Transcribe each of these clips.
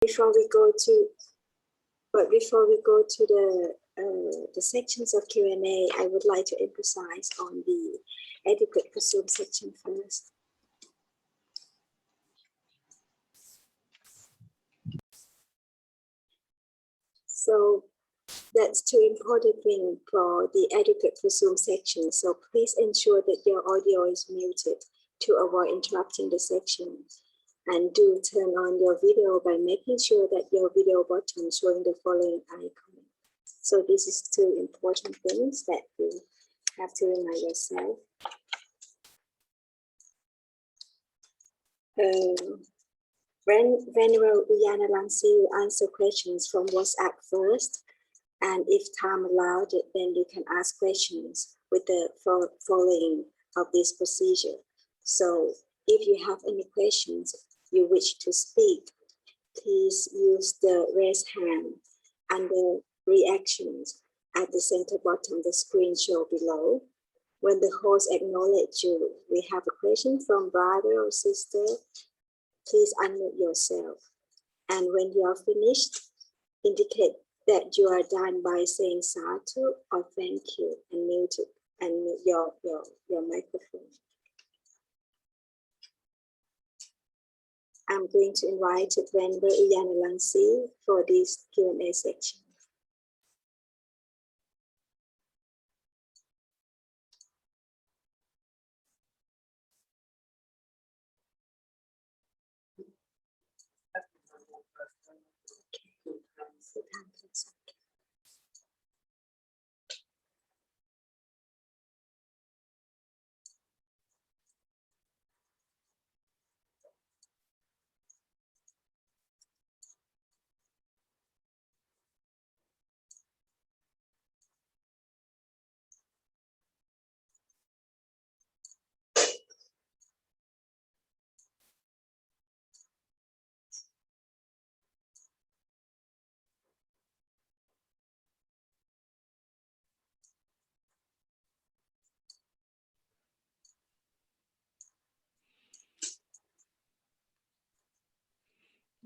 Before we go to the sections of Q&A, I would like to emphasize on the adequate pursuit section first. So that's two important things for the adequate pursuit section. So please ensure that your audio is muted to avoid interrupting the section. And do turn on your video by making sure that your video button showing the following icon. So this is two important things that you have to remind yourself. Venerable Nyanaramsi will answer questions from WhatsApp first. And if time allowed, then you can ask questions with the following of this procedure. So if you have any questions you wish to speak, please use the raise hand and the reactions at the center bottom of the screen show below. When the host acknowledges you, we have a question from brother or sister, please unmute yourself. And when you are finished, indicate that you are done by saying sadhu or thank you and mute your microphone. I'm going to invite Venerable Nyanaramsi for this Q&A section.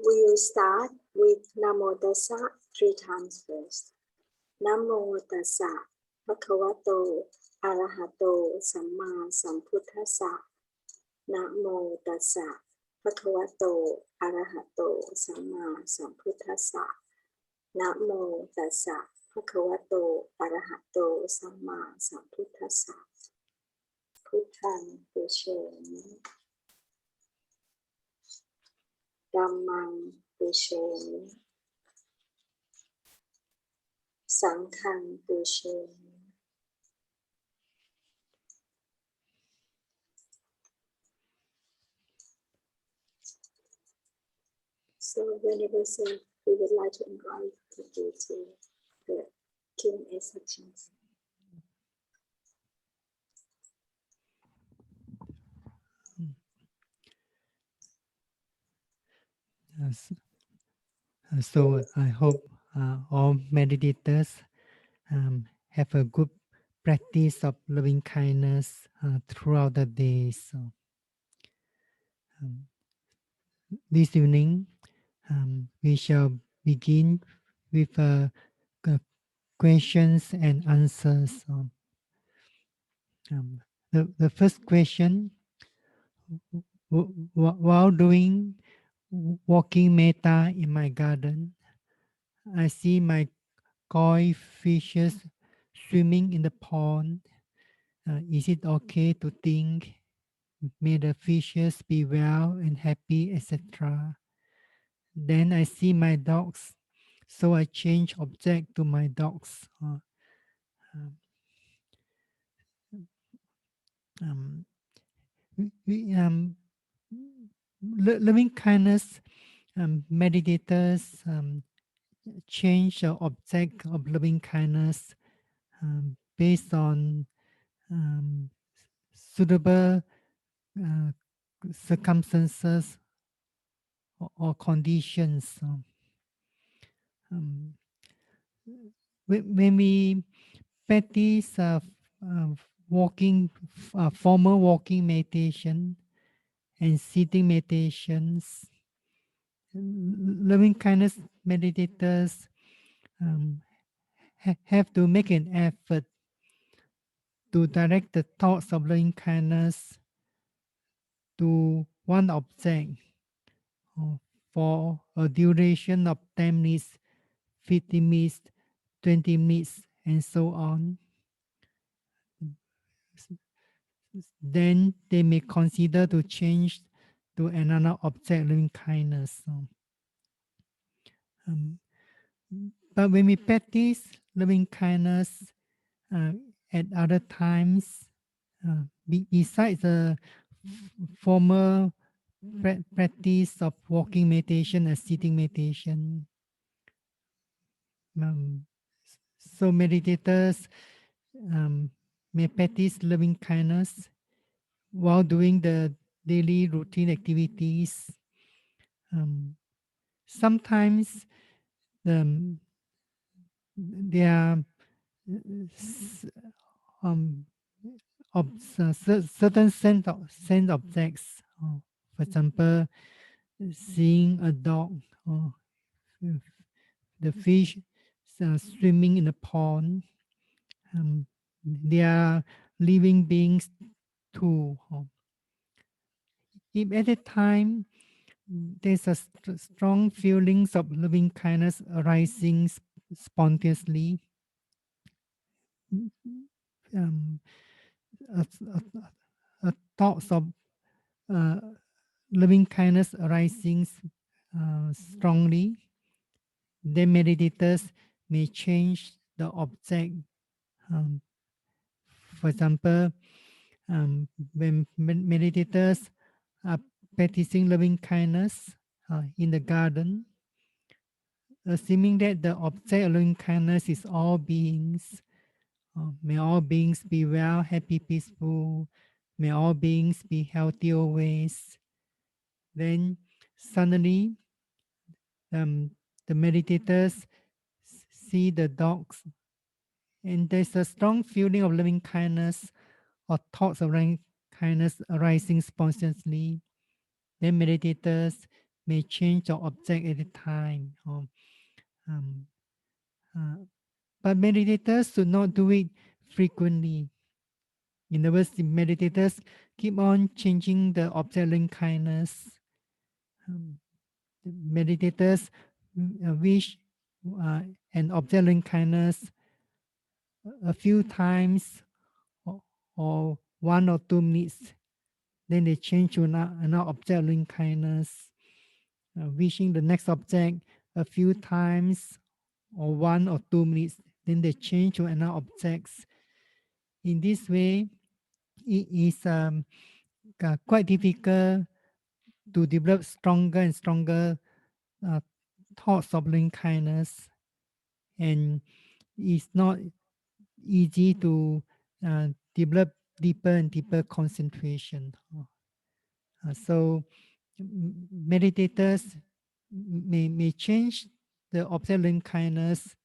We will start with Namo Tassa 3 times first. Namo Tassa Bhagavato Arahato Samma Sambuddhassa. Namo Tassa Bhagavato Arahato Samma Sambuddhassa. Namo Tassa Bhagavato Arahato Samma Sambuddhassa. Buddhang Pusheni. Dhammang Pusheni. Sanghang Pusheni. So whenever we would like to invite you to the Q&A sections. So I hope all meditators have a good practice of loving kindness throughout the day. So this evening we shall begin with questions and answers. The first question: while doing walking metta in my garden, I see my koi fishes swimming in the pond. Is it okay to think, may the fishes be well and happy, etc.? Then I see my dogs, so I change object to my dogs. Loving kindness meditators change the object of loving kindness based on suitable circumstances or conditions. When we practice formal walking meditation and sitting meditations, loving kindness meditators um, have to make an effort to direct the thoughts of loving kindness to one object uh, for a duration of 10 minutes, 50 minutes, 20 minutes, and so on. Then they may consider to change to another object loving kindness. Um, but when we practice loving kindness uh, at other times, besides the former practice of walking meditation and sitting meditation, um, so meditators may practice loving kindness while doing the daily routine activities. Um, Sometimes the, there are um, certain sense objects. For example, seeing a dog or the fish swimming in the pond. They are living beings too. If at a time there's a strong feelings of loving kindness arising spontaneously, um, a, thoughts of uh, loving kindness arising strongly, then meditators may change the object. Um, for example, when meditators are practicing loving kindness in the garden, assuming that the object of loving kindness is all beings, may all beings be well, happy, peaceful, may all beings be healthy always, then suddenly um, the meditators see the dogs, and there's a strong feeling of loving kindness or thoughts of loving kindness arising spontaneously. Then meditators may change the object at a time. Um, uh, but meditators should not do it frequently. In other words, the meditators keep on changing the object loving kindness. Um, the meditators wish uh, an object loving kindness a few times or 1 or 2 minutes. Then they change to another object loving kindness, wishing the next object a few times or 1 or 2 minutes. Then they change to another objects. In this way, it is quite difficult to develop stronger and stronger uh, thoughts of loving kindness, and it's not easy to develop deeper and deeper concentration. So meditators may change the object loving kindness,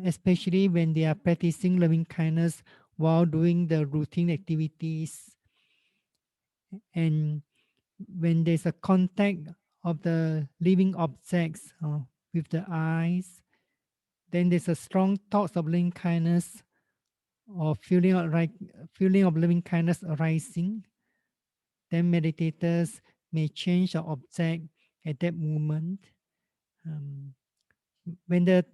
especially when they are practicing loving kindness while doing the routine activities, and when there's a contact of the living objects with the eyes, then there's a strong thoughts of loving kindness or feeling of loving kindness arising. Then meditators may change the object at that moment. Um, when the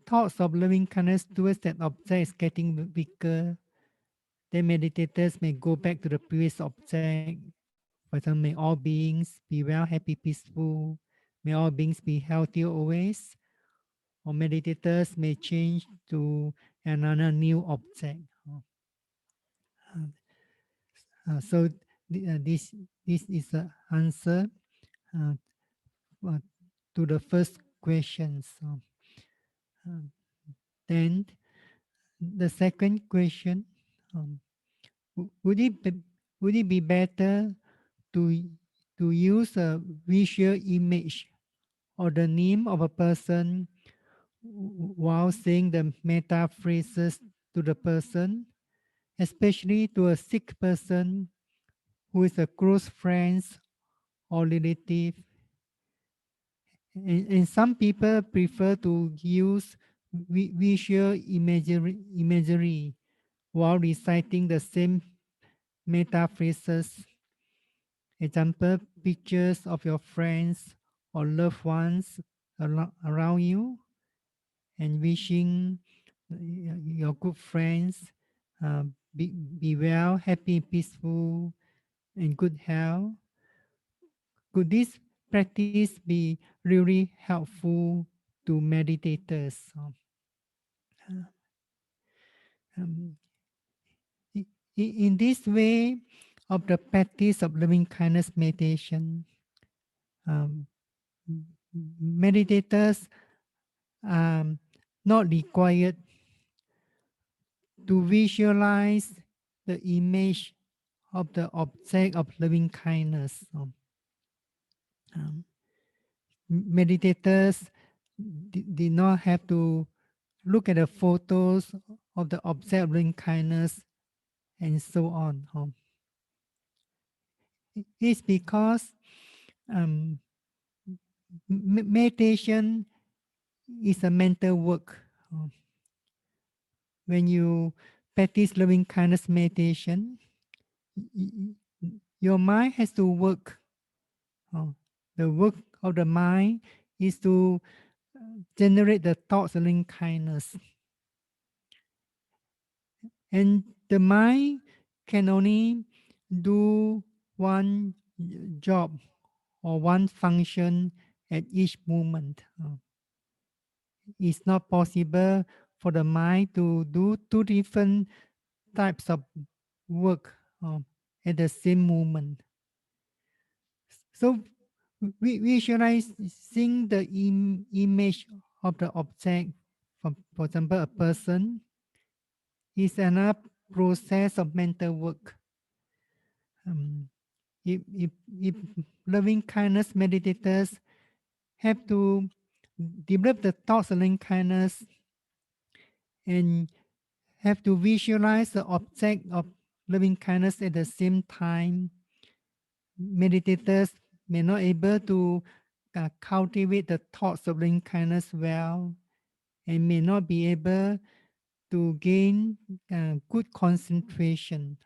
thoughts of loving kindness towards that object is getting weaker, then meditators may go back to the previous object. For example, may all beings be well, happy, peaceful. May all beings be healthy always. Or meditators may change to another new object. So this is the answer uh, uh, to the first question. So, then the second question: um, would would it be better to use a visual image or the name of a person while saying the metta phrases to the person, especially to a sick person who is a close friend or relative? And some people prefer to use visual imagery while reciting the same metaphrases. Example, pictures of your friends or loved ones around you, and wishing your good friends be well, happy, peaceful, and good health. Could this practice be really helpful to meditators? Um, in this way of the practice of loving kindness meditation, um, meditators are not required to visualize the image of the object of loving kindness. Um, Meditators did not have to look at the photos of the object of loving kindness and so on. It's because um, meditation is a mental work. Um, when you practice loving kindness meditation, your mind has to work. Uh, the work of the mind is to generate the thoughts of loving kindness. And the mind can only do one job or one function at each moment. It's not possible for the mind to do two different types of work at the same moment. So visualizing the image of the object, for example, a person, is another process of mental work. Um, if loving kindness meditators have to develop the thoughts of loving kindness and have to visualize the object of loving kindness at the same time, meditators may not able to cultivate the thoughts of loving kindness well, and may not be able to gain good concentration.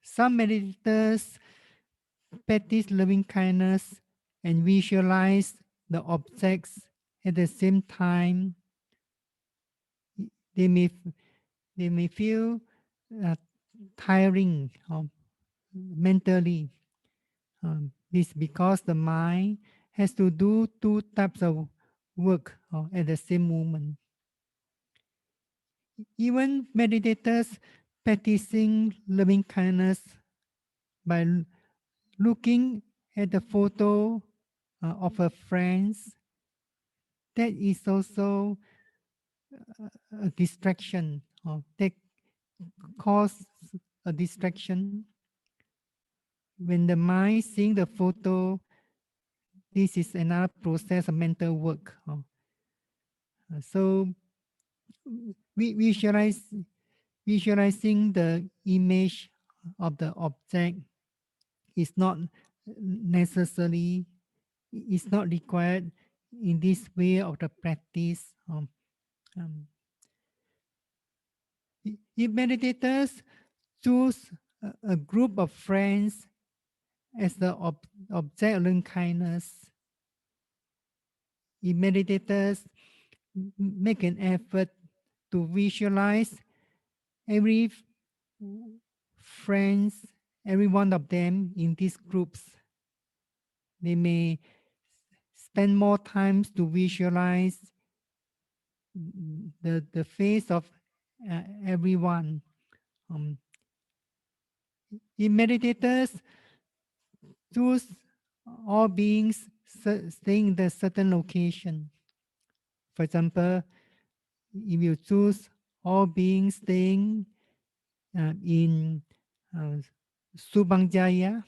Some meditators practice loving kindness and visualize the objects at the same time. They may they may feel uh, tiring mentally. This because the mind has to do two types of work at the same moment. Even meditators practicing loving kindness by looking at the photo of a friends, that is also a distraction, that cause a distraction. When the mind seeing the photo, this is another process of mental work. So we visualizing the image of the object is not necessarily, is not required in this way of the practice. Um, if meditators choose a group of friends as the object of loving kindness, if meditators make an effort to visualize every friends, every one of them in these groups, they may spend more time to visualize the face of everyone. Um, if meditators choose all beings staying in a certain location, for example, if you choose all beings staying in uh, Subhangjaya,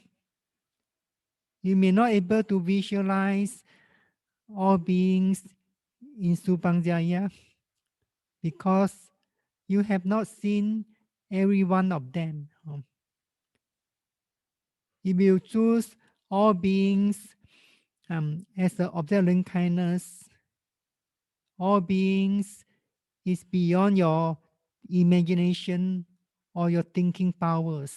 you may not able to visualize all beings in Subhangjaya because you have not seen every one of them. If you choose all beings As the object of loving kindness, all beings is beyond your imagination or your thinking powers.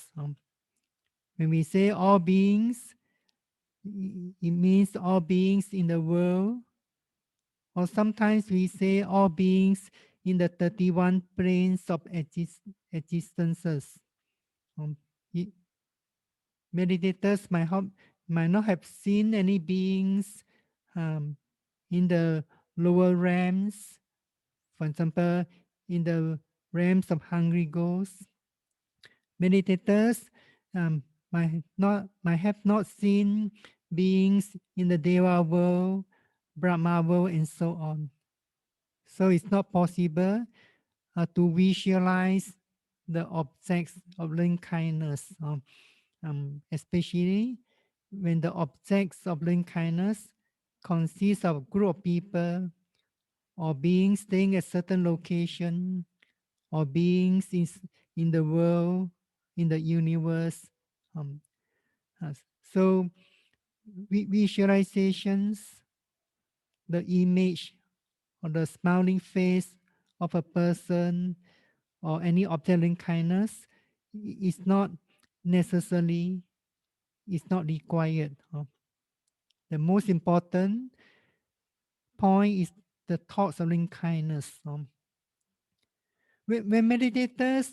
When we say all beings, it means all beings in the world, or sometimes we say all beings in the 31 planes of existences. Um, it- Meditators might not have seen any beings um, in the lower realms, for example, in the realms of hungry ghosts. Meditators might have not seen beings in the Deva world, Brahma world, and so on. So it's not possible to visualize the objects of loving kindness, especially when the objects of loving kindness consist of a group of people or beings staying at certain location or beings in the world, in the universe. Um, so visualizations, the image or the smiling face of a person or any object in kindness is not necessarily, is not required. The most important point is the thoughts of loving kindness. When meditators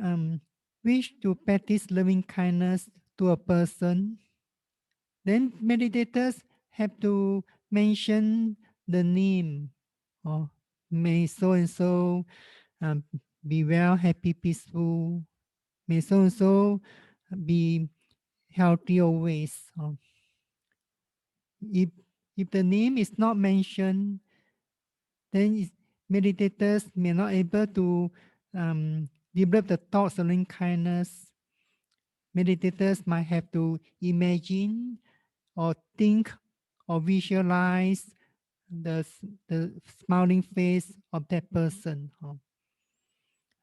um, wish to practice loving kindness to a person, then meditators have to mention the name. Or may so and so be well, happy, peaceful. May so and so be healthy always. If if the name is not mentioned, then meditators may not able to develop the thoughts of loving kindness. Meditators might have to imagine or think or visualize the smiling face of that person.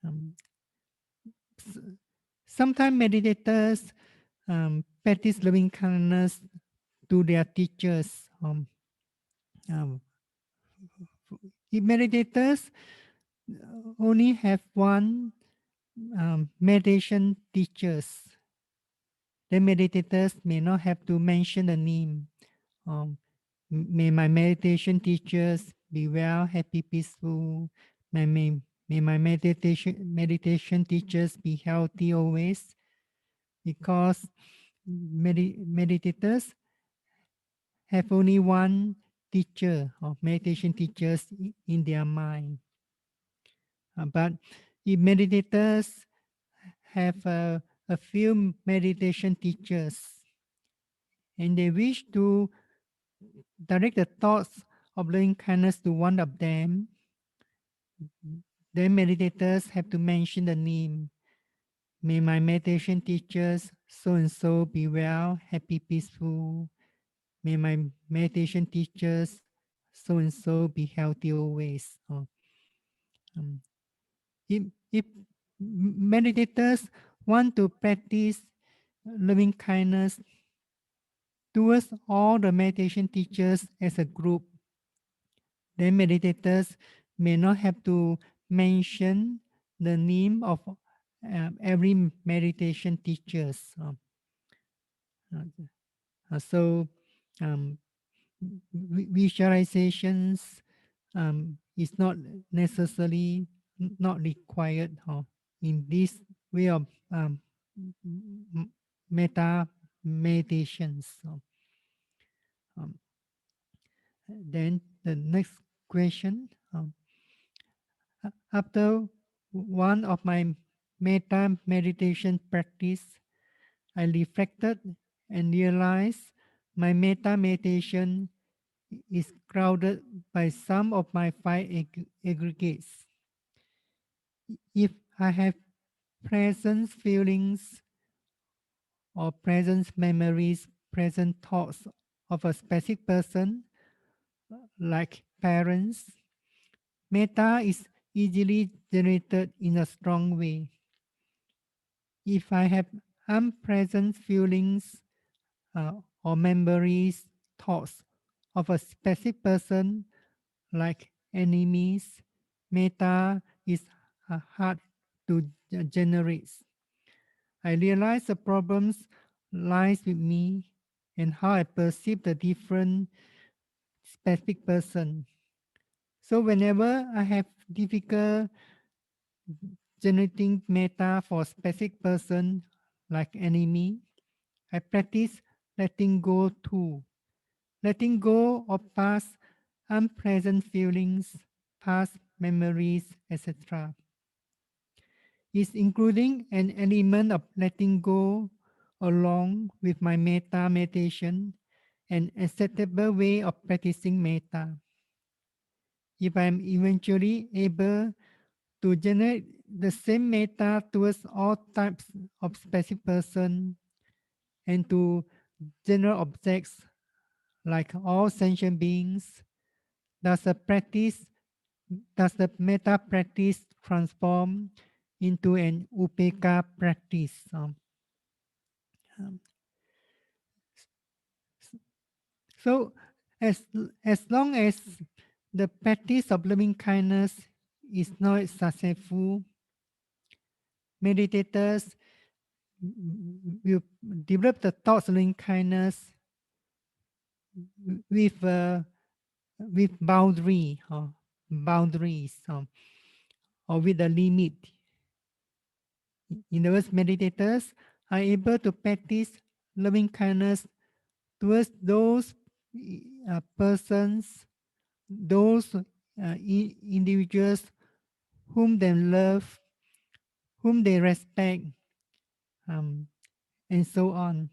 Um, Sometimes meditators practice loving kindness to their teachers. Um, if meditators only have one meditation teachers, then meditators may not have to mention the name. Um, may my meditation teachers be well, happy, peaceful. May my meditation teachers be healthy always, because meditators have only one teacher or meditation teachers in their mind. But if meditators have a few meditation teachers and they wish to direct the thoughts of loving kindness to one of them, then meditators have to mention the name. May my meditation teachers so and so be well, happy, peaceful. May my meditation teachers so and so be healthy always. Um, if meditators want to practice loving kindness towards all the meditation teachers as a group, then meditators may not have to mention the name of every meditation teachers. So um, visualizations is not necessarily not required in this way of meta meditations. Um, then the next question. After one of my metta meditation practice, I reflected and realized my metta meditation is crowded by some of my five aggregates. If I have present feelings or present memories, present thoughts of a specific person, like parents, metta is easily generated in a strong way. If I have unpleasant feelings or memories, thoughts of a specific person like enemies, metta is hard to generate. I realize the problems lies with me and how I perceive the different specific person. So whenever I have difficult generating metta for specific person like enemy, I practice letting go too. Letting go of past unpleasant feelings, past memories, etc. is including an element of letting go along with my metta meditation, an acceptable way of practicing metta. If I am eventually able to generate the same metta towards all types of specific person and to general objects like all sentient beings, does the practice, does the metta practice transform into an upekkha practice? Um, so, as long as the practice of loving kindness is not successful, meditators will develop the thoughts of loving kindness with boundary or boundaries or with a limit. In other words, meditators are able to practice loving kindness towards those persons, those individuals whom they love, whom they respect, um, and so on.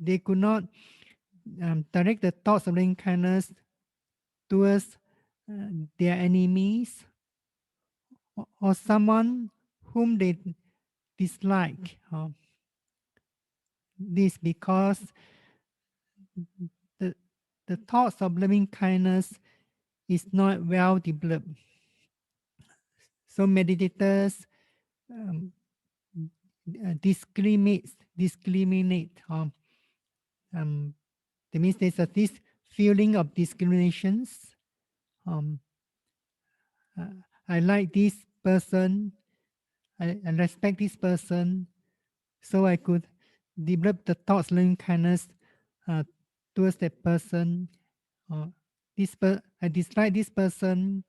They could not direct the thoughts of loving kindness towards their enemies or someone whom they dislike. This because the, the thoughts of loving kindness is not well developed. So meditators um, discriminate. That means there's this feeling of discriminations. Um, I like this person. I respect this person, so I could develop the thoughts, loving kindness uh, towards that person. I dislike this person.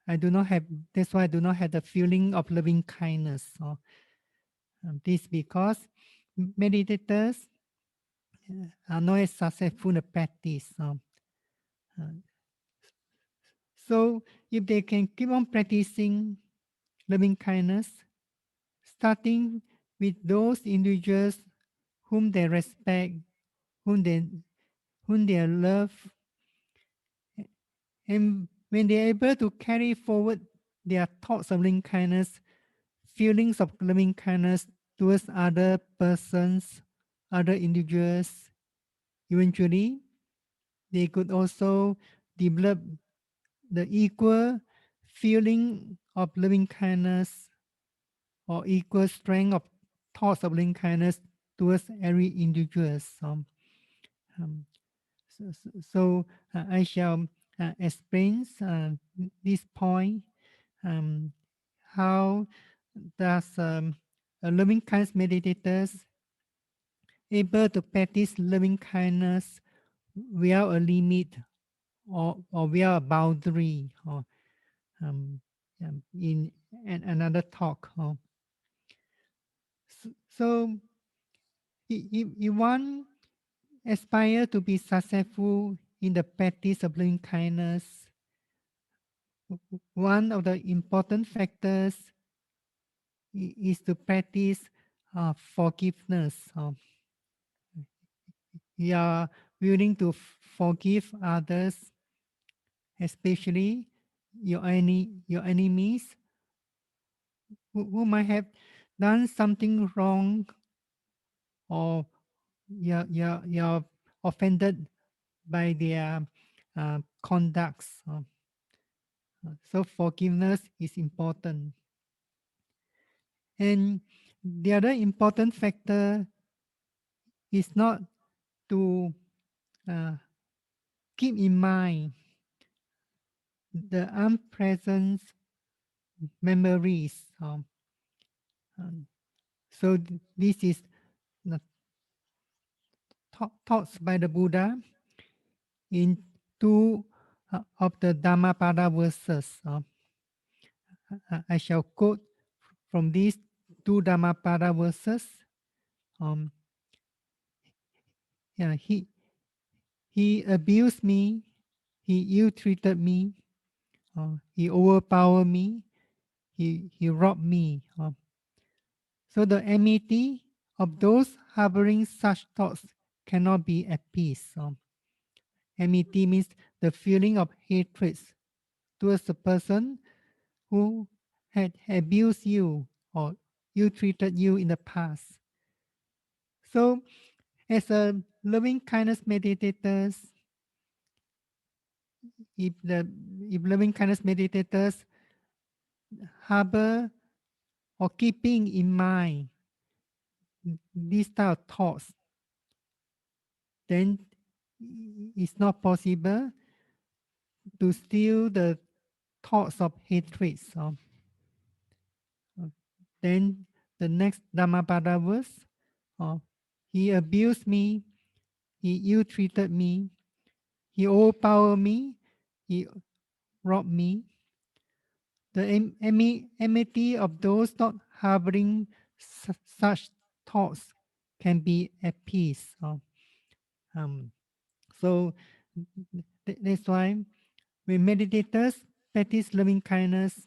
I do not have. That's why I do not have the feeling of loving kindness. This because meditators are not as successful in the practice. Uh, so if they can keep on practicing loving kindness, starting with those individuals whom they respect, whom they whom they love, and when they are able to carry forward their thoughts of loving kindness, feelings of loving kindness towards other persons, other individuals, eventually they could also develop the equal feeling of loving kindness or equal strength of thoughts of loving kindness towards every individual. Um, so I shall explain this point. Um, how does a loving kindness meditators able to practice loving kindness without a limit or without a boundary or in another talk. So if one aspire to be successful in the practice of loving kindness, one of the important factors is to practice forgiveness. You are willing to forgive others, especially your enemies who might have done something wrong or you're offended by their conducts. So forgiveness is important. And the other important factor is not to keep in mind the unpleasant memories. Um, so this is the thoughts by the Buddha in two of the Dhammapada verses. I shall quote from these two Dhammapada verses. Um, yeah, he abused me, he ill-treated me, he overpowered me, he robbed me. So the enmity of those harboring such thoughts cannot be at peace. Enmity means the feeling of hatred towards the person who had abused you or ill-treated you in the past. So as a loving kindness meditators, if loving kindness meditators harbor or keeping in mind these type of thoughts, then it's not possible to steal the thoughts of hatred. So, then the next Dhammapada verse, he abused me, he ill-treated me, he overpowered me, he robbed me. The enmity of those not harboring such thoughts can be at peace. Um, so that's why when meditators practice loving kindness,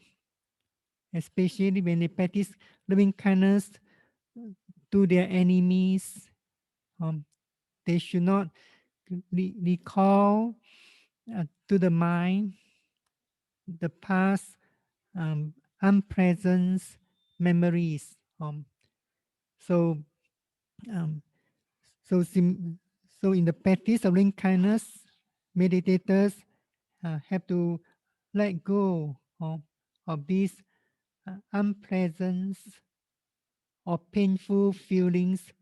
especially when they practice loving kindness to their enemies, they should not recall to the mind the past unpleasant memories. So, um, so, so in the practice of loving kindness, meditators have to let go of these unpleasant or painful feelings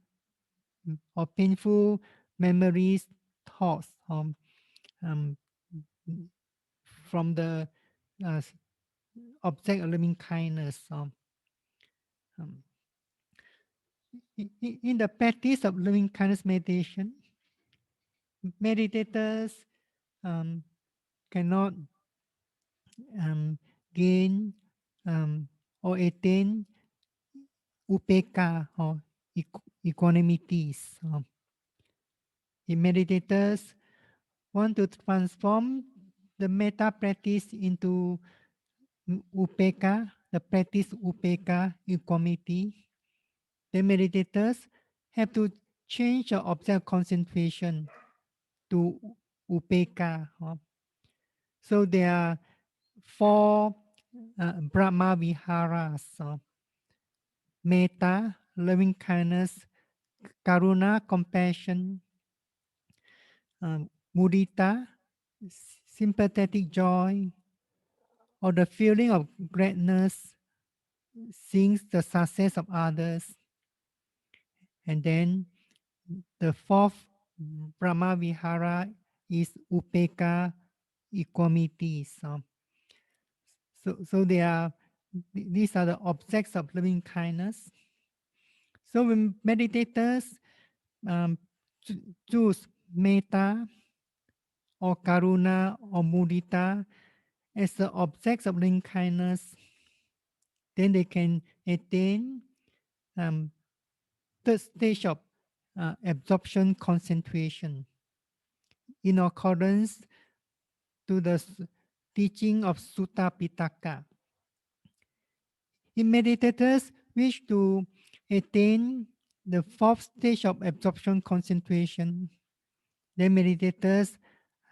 or painful memories, thoughts um, from the uh, object of loving kindness. Um, in the practice of loving kindness meditation, meditators cannot gain or attain upeka or equanimities. The meditators want to transform the metta practice into upeka, the practice upeka equanimity. The meditators have to change the object concentration to upeka. So there are four Brahma Viharas: metta, loving kindness, karuna, compassion, mudita, sympathetic joy, or the feeling of greatness, seeing the success of others. And then the fourth Brahma Vihara is upeka, equanimity. So these are the objects of loving kindness. So when meditators choose metta or karuna or mudita as the objects of loving kindness, then they can attain third stage of absorption concentration in accordance to the teaching of Sutta Pitaka. If meditators wish to attain the fourth stage of absorption concentration, then meditators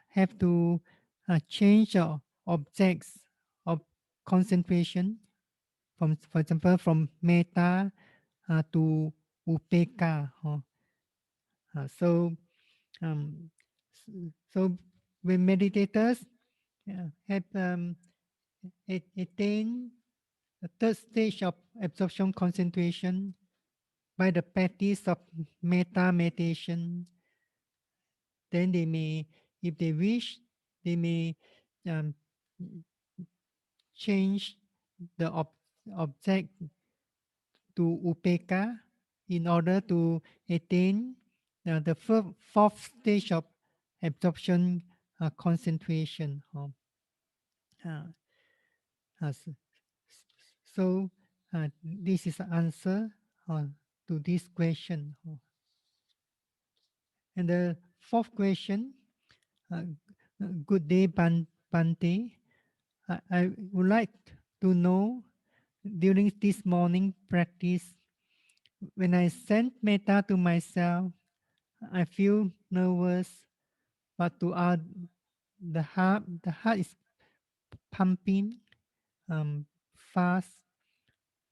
have to change objects of concentration, for example, from metta to upeka. So, um, so when meditators have attained the third stage of absorption concentration by the practice of metta meditation, then they may, if they wish, they may um, change the object to upeka in order to attain the fourth stage of absorption concentration. Uh, uh, so so, this is the answer to this question. And the fourth question, uh, good day, Bhante. I would like to know during this morning practice, when I send metta to myself, I feel nervous, but to the heart is pumping fast,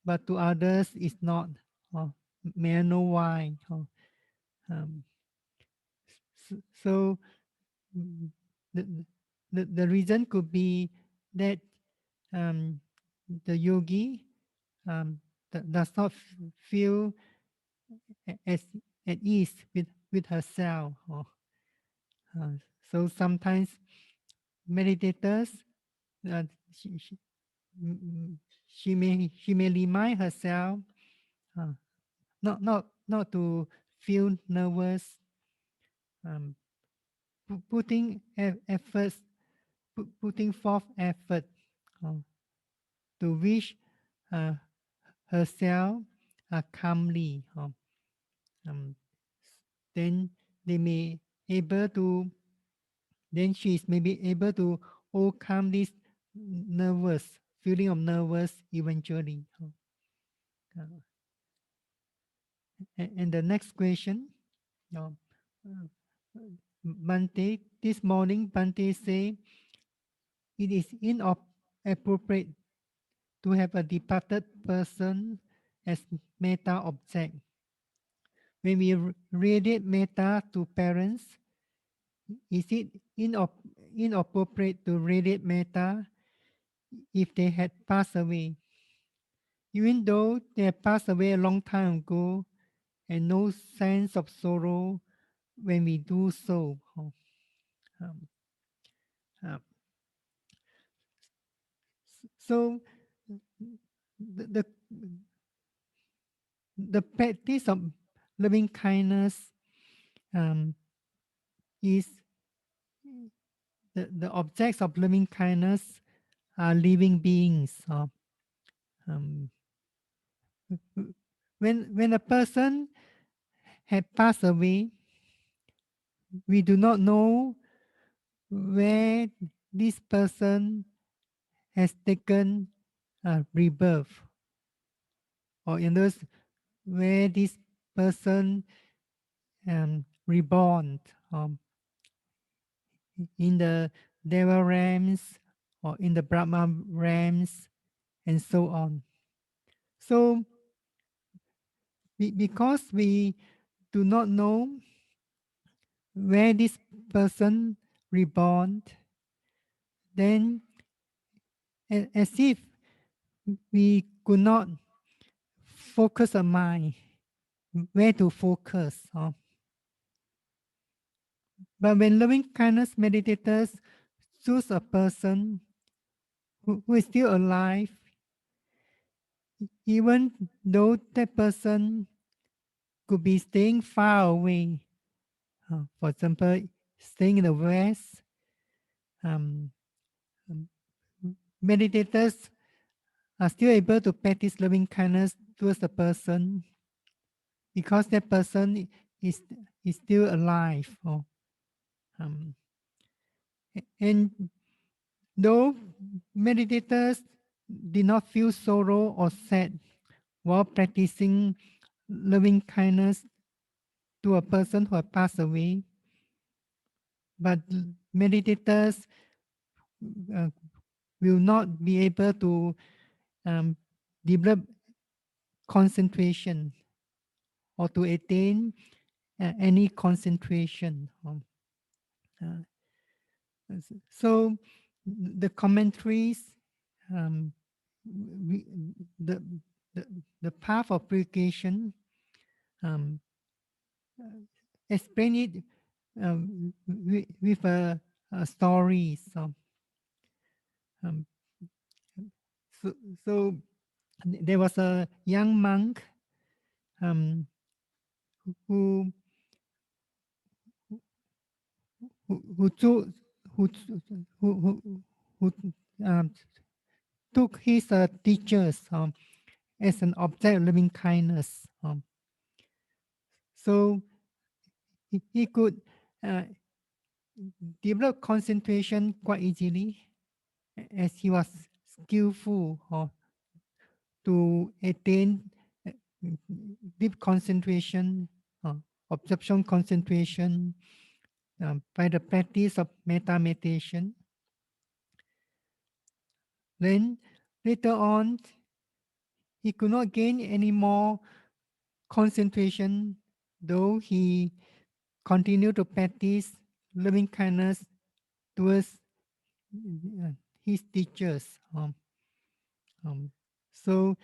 but to others it's not. Oh, may I know why? Um, so mm, the, the reason could be that um, the yogi does not feel as at ease with herself. So sometimes meditators, uh, she, she, she may remind herself uh, not to feel nervous, um, putting efforts, putting forth effort uh, to wish uh, herself calmly. Um, then they may able to then she is maybe able to overcome this nervous feeling of nervous eventually. Uh, and the next question, uh, uh, Bhante, this morning Bhante say it is inappropriate to have a departed person as metta object. When we radiate metta to parents, is it inappropriate to radiate metta if they had passed away? Even though they had passed away a long time ago and no sense of sorrow when we do so. Um, uh, so the, the practice of loving kindness um, is the objects of loving kindness are living beings. Um, when a person had passed away, we do not know where this person has taken rebirth, or in other words, where this person reborn in the Deva realms or in the Brahma realms and so on. So because we do not know where this person reborn, then as if we could not focus our mind where to focus. But when loving kindness meditators choose a person who is still alive, even though that person could be staying far away, for example, staying in the West, um, um, meditators are still able to practice loving kindness towards the person because that person is still alive. Um, and though meditators did not feel sorrow or sad while practicing loving kindness to a person who had passed away, but meditators uh, will not be able to um, develop concentration or to attain any concentration. Uh, so the commentaries, um, we, the, the path of purification, um, explain it with a story. Um, so, so there was a young monk um, who who took who who who um, took his teachers as an object of loving kindness. So he could uh, develop concentration quite easily as he was skillful to attain uh, deep concentration, observation concentration by the practice of metta meditation. Then later on, he could not gain any more concentration, though he continued to practice loving kindness towards uh, his teachers. Um, so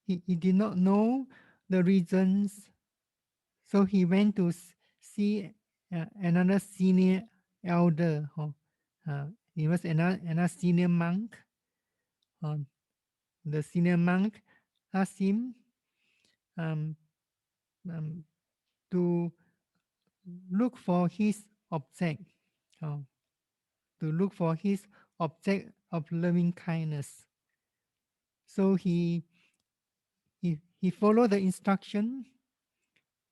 he did not know the reasons. So he went to see another senior elder. He was another senior monk. Um, the senior monk asked him um, um, to look for his object, uh, to look for his object of loving kindness. So he followed the instruction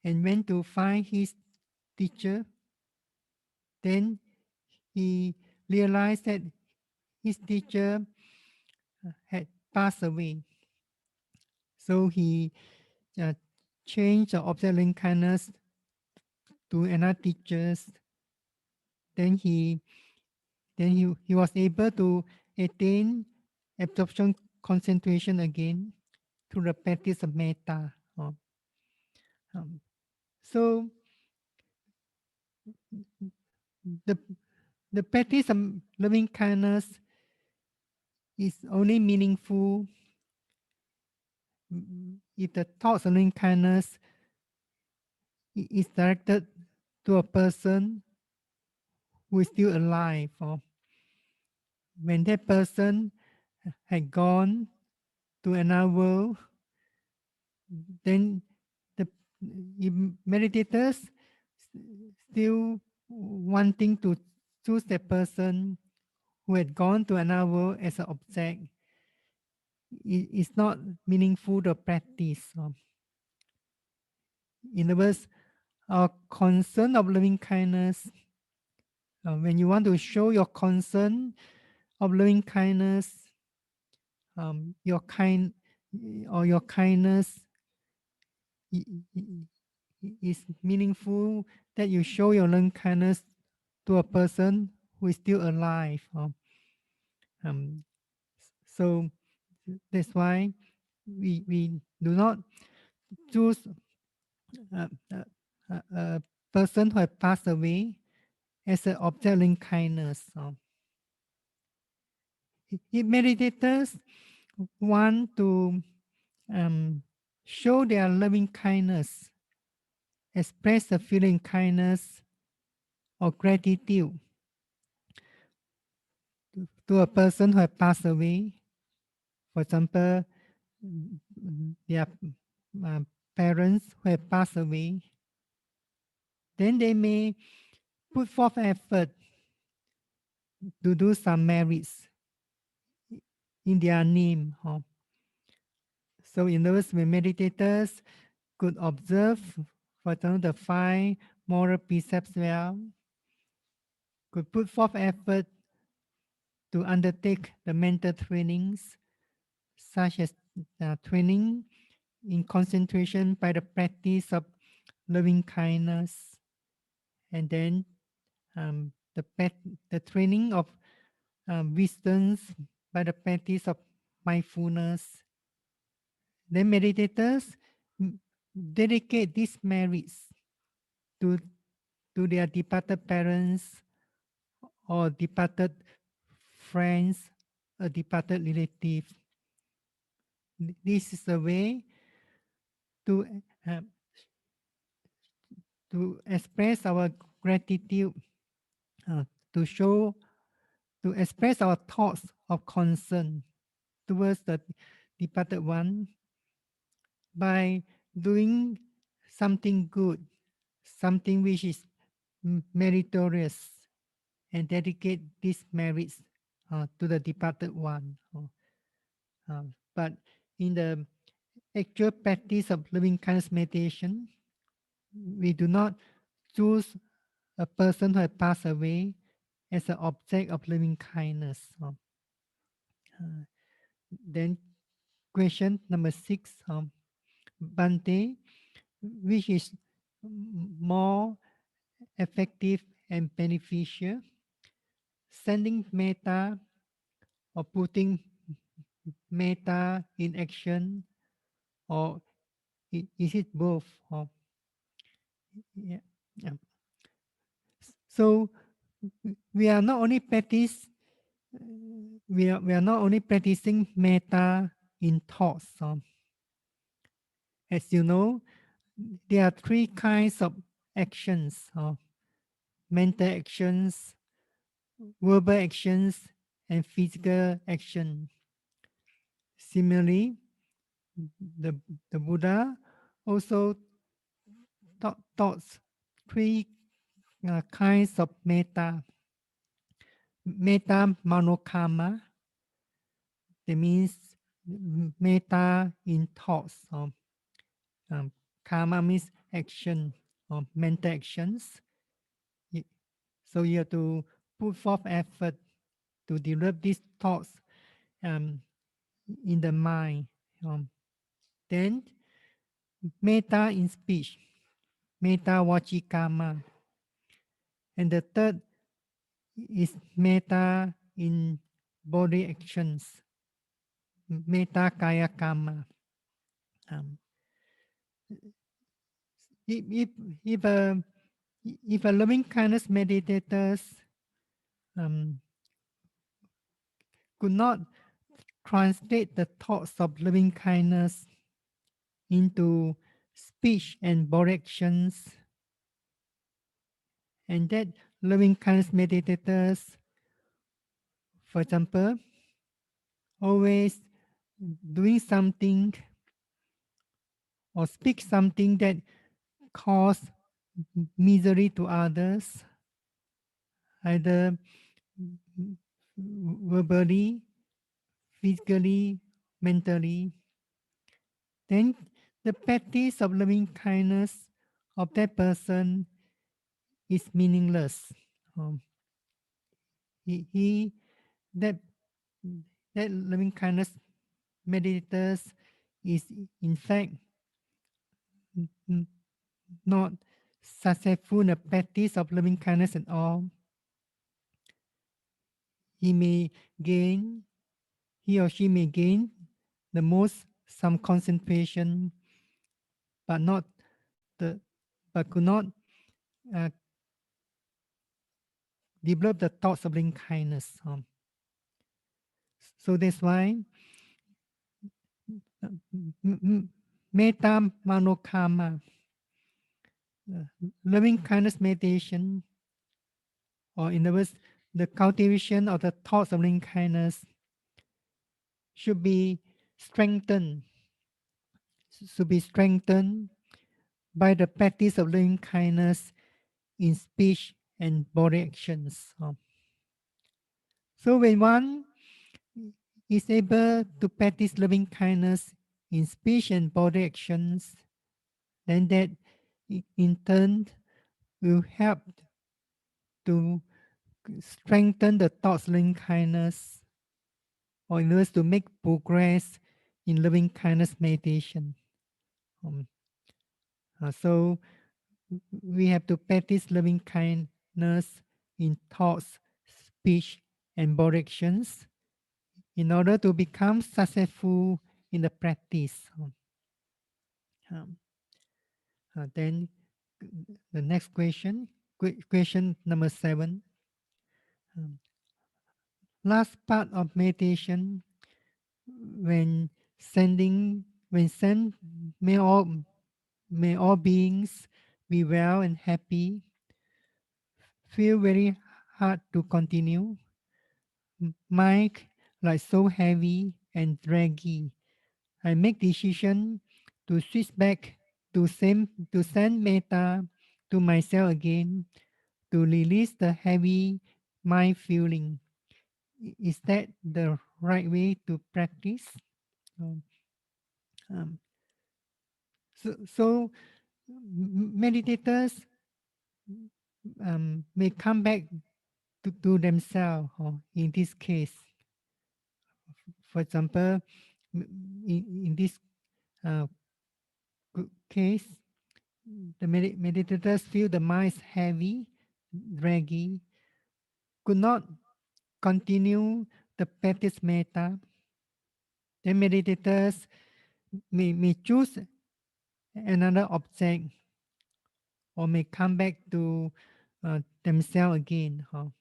and went to find his teacher. Then he realized that his teacher had passed away. So he uh, changed the object of loving kindness to another teacher's. Then he was able to attain absorption concentration again through the practice of metta. Um, so the the practice of loving kindness is only meaningful if the thoughts of loving kindness is directed to a person who is still alive, or when that person had gone to another world, then the meditators still wanting to choose that person who had gone to another world as an object is not meaningful to practice. In other words, our concern of loving kindness, when you want to show your concern of loving kindness, your kind or your kindness is meaningful, that you show your loving kindness to a person who is still alive. Um, so that's why we do not choose a, a person who has passed away as an object of loving kindness. If meditators want to show their loving kindness, express a feeling kindness or gratitude to a person who has passed away. For example, their uh, parents who have passed away, then they may put forth effort to do some merits in their name. So in other words, when meditators could observe, for example, the five moral precepts well, could put forth effort to undertake the mental trainings, such as training in concentration by the practice of loving kindness, and then the training of wisdoms by the practice of mindfulness. Then meditators dedicate these merits to, to their departed parents or departed friends, or departed relatives. This is a way to uh, to express our gratitude, to show, to express our thoughts of concern towards the departed one by doing something good, something which is meritorious, and dedicate these merits to the departed one. But in the actual practice of loving kindness meditation, we do not choose a person who has passed away as an object of loving kindness. Then question number 6, Bhante, which is more effective and beneficial, sending metta or putting metta in action, or is it both? Yeah. Yeah. So we are not only we are not only practicing metta in thoughts. As you know, there are 3 kinds of actions: mental actions, verbal actions, and physical action. Similarly, the, the Buddha also taught 3 kinds of metta. Metta manokama, that means metta in thoughts. Um, Karma means action or mental actions. So you have to put forth effort to develop these thoughts um, in the mind. Then metta in speech, metta vachikama. And the third is metta in body actions, metta kaya kama. Um, if, if, if, a, if a loving kindness meditators um, could not translate the thoughts of loving kindness into speech and body actions, and that loving kindness meditators, for example, always doing something or speak something that cause misery to others, either verbally, physically, mentally, then the practice of loving kindness of that person is meaningless. Um, he that that loving kindness meditators is in fact not successful in the practice of loving kindness at all. He may gain, he or she may gain the most some concentration, but not the but could not uh, develop the thoughts of loving kindness. So that's why metta manokama, loving kindness meditation, or in other words, the cultivation of the thoughts of loving kindness should be strengthened, by the practice of loving kindness in speech and body actions. So when one is able to practice loving kindness in speech and body actions, then that in turn will help to strengthen the thoughts loving kindness, or in order to make progress in loving kindness meditation. So we have to practice loving kindness in thoughts, speech, and body actions in order to become successful in the practice. Um, then the next question, question number 7. Last part of meditation, when send, may all beings be well and happy. feel very hard to continue. Mind like so heavy and draggy. I make decision to switch back to send metta to myself again to release the heavy mind feeling. Is that the right way to practice? Um, um, so meditators may come back to themselves. In this case, for example, in this uh, case, the meditators feel the mind is heavy, draggy, could not continue the practice metta. Then meditators may choose another object or may come back to themselves again. Um,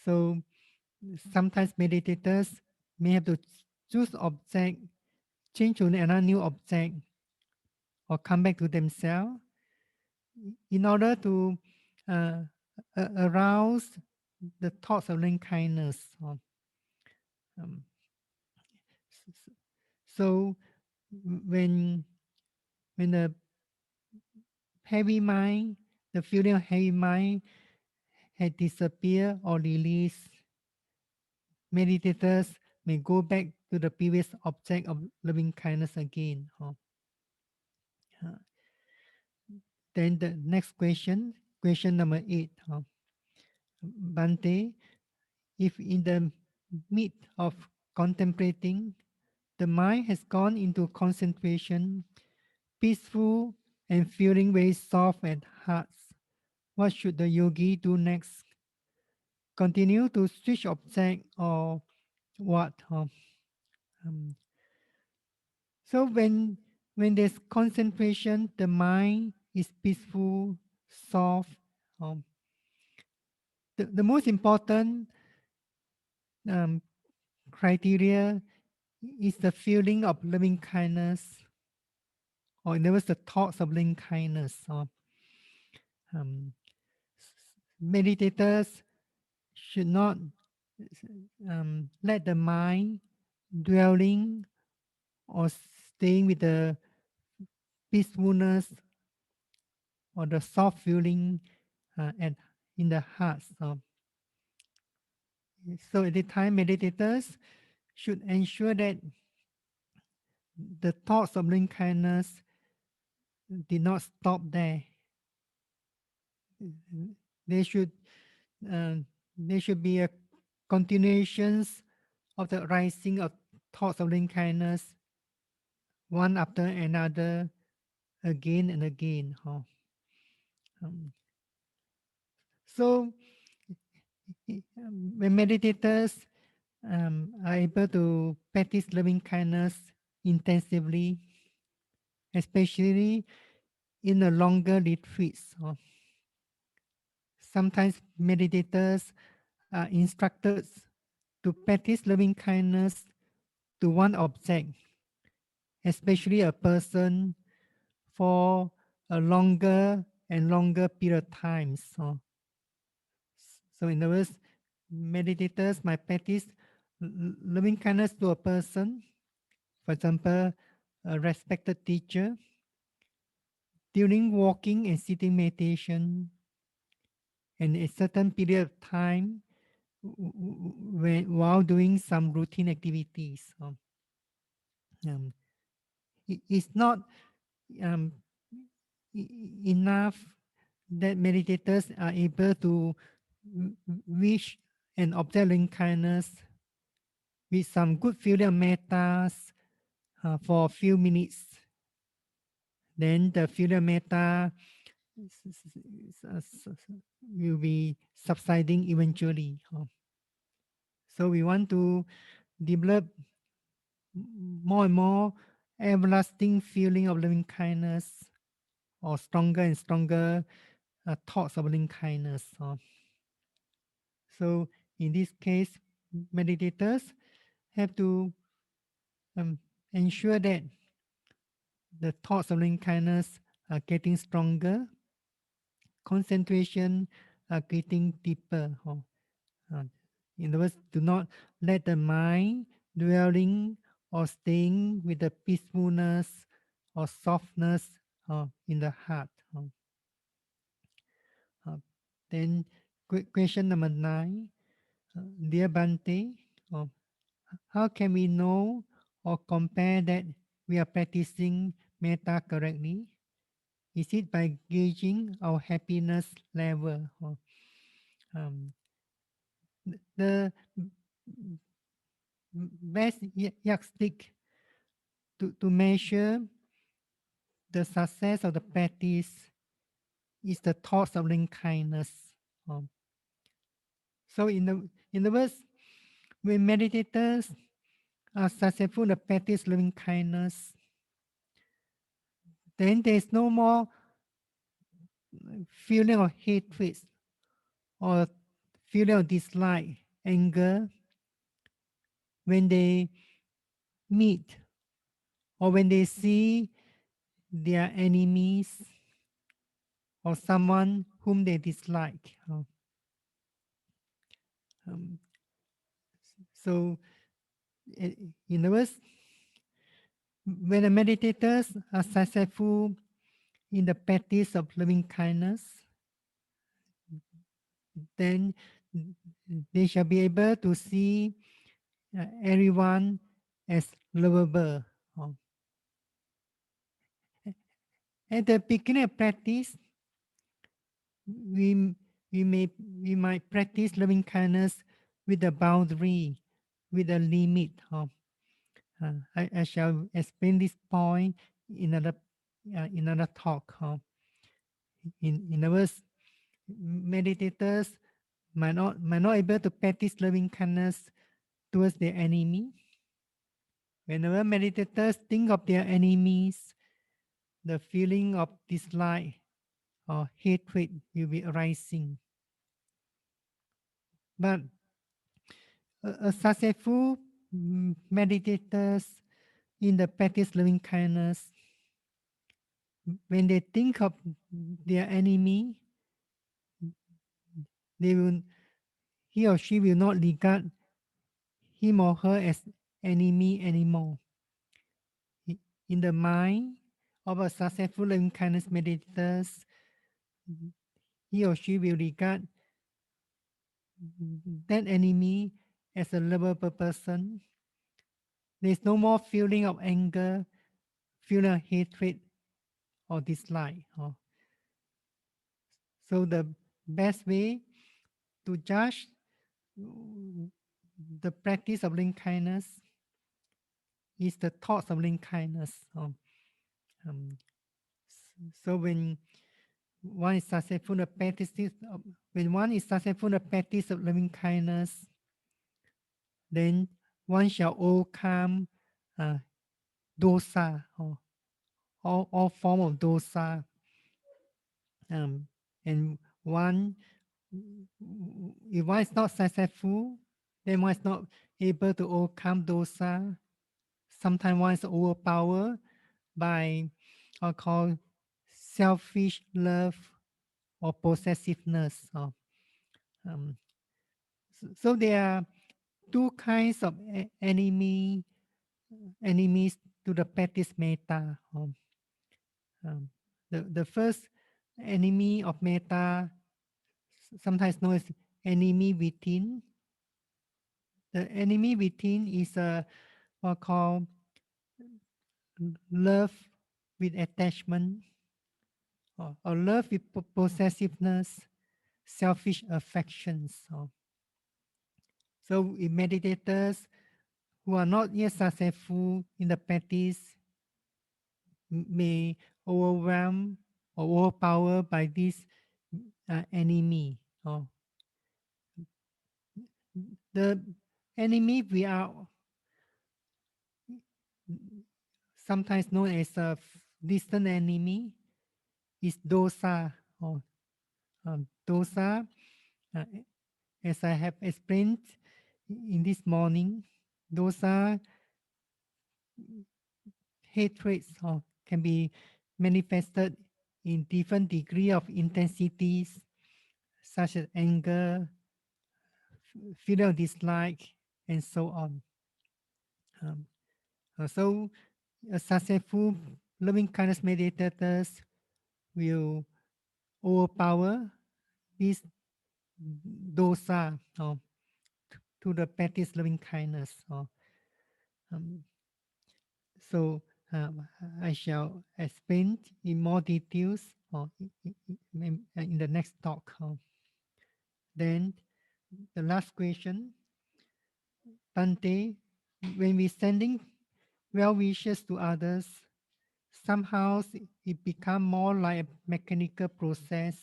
so sometimes meditators may have to choose object, change to another new object, or come back to themselves in order to uh, arouse the thoughts of loving kindness. Um, so when the heavy mind, the feeling of heavy mind had disappeared or released, meditators may go back to the previous object of loving kindness again. Uh, Then the next question, question number 8. Bhante, if in the midst of contemplating, the mind has gone into concentration, peaceful and feeling very soft and hard, what should the yogi do next? Continue to switch object or what? Um, so when there's concentration, the mind is peaceful, soft. Um, the most important um, criteria is the feeling of loving kindness, or in other words, the thoughts of loving kindness. Um, Meditators should not let the mind dwelling or staying with the peacefulness or the soft feeling and in the heart. So at the time, meditators should ensure that the thoughts of loving kindness did not stop there. They should uh, there should be a continuations of the rising of thoughts of loving kindness one after another, again and again. Um, so when meditators are able to practice loving kindness intensively, especially in a longer retreats. Sometimes meditators are instructed to practice loving kindness to one object, especially a person, for a longer and longer period of time. So in other words, meditators might practice loving kindness to a person, for example, a respected teacher, during walking and sitting meditation, and a certain period of time while doing some routine activities. Um, it's not um, enough that meditators are able to wish and observing kindness with some good feeling of metas for a few minutes. Then the feeling of metta will be subsiding eventually. So we want to develop more and more everlasting feeling of loving kindness, or stronger and stronger thoughts of loving kindness. So in this case, meditators have to ensure that the thoughts of loving kindness are getting stronger concentration getting deeper. Uh, in other words, do not let the mind dwelling or staying with the peacefulness or softness in the heart. Uh, then question number 9, dear Bhante, uh, how can we know or compare that we are practicing metta correctly? Is it by gauging our happiness level? Um, the best yardstick to measure the success of the practice is the thoughts of loving kindness. Um, so in the words, when meditators are successful in the practice loving kindness, then there is no more feeling of hatred or feeling of dislike, anger when they meet or when they see their enemies or someone whom they dislike. Um, so, in other words, when the meditators are successful in the practice of loving kindness, then they shall be able to see everyone as lovable. At the beginning of practice, we we might practice loving kindness with a boundary, with a limit. I shall explain this point in another talk. In other words, meditators might not able to practice loving kindness towards their enemy. Whenever meditators think of their enemies, the feeling of dislike or hatred will be arising. But a successful meditators in the practice loving kindness, when they think of their enemy, they will, he or she will not regard him or her as enemy anymore. In the mind of a successful loving kindness meditators, he or she will regard that enemy as a lovable person. There's no more feeling of anger, feeling of hatred or dislike. So the best way to judge the practice of loving kindness is the thoughts of loving kindness. Um, so one is successful in the practice of, when one is successful in the practice of loving kindness, then one shall overcome dosa, or all form of dosa. And one, if one is not successful, then one is not able to overcome dosa. Sometimes one is overpowered by called selfish love or possessiveness. Um, so there are two kinds of enemies to the practice metta. The first enemy of metta, sometimes known as enemy within. The enemy within is what called love with attachment, or love with possessiveness, selfish affections. So in meditators who are not yet successful in the practice may overwhelm or overpower by this enemy. The enemy we are sometimes known as a distant enemy is dosa. Dosa, uh, as I have explained in this morning, dosa hatreds can be manifested in different degree of intensities, such as anger, feeling of dislike, and so on. Um, so, a successful loving kindness meditators will overpower this dosa to the practice loving kindness. Um, so I shall explain in more details in the next talk. Then the last question, Bhante, when we sending well wishes to others, somehow it become more like a mechanical process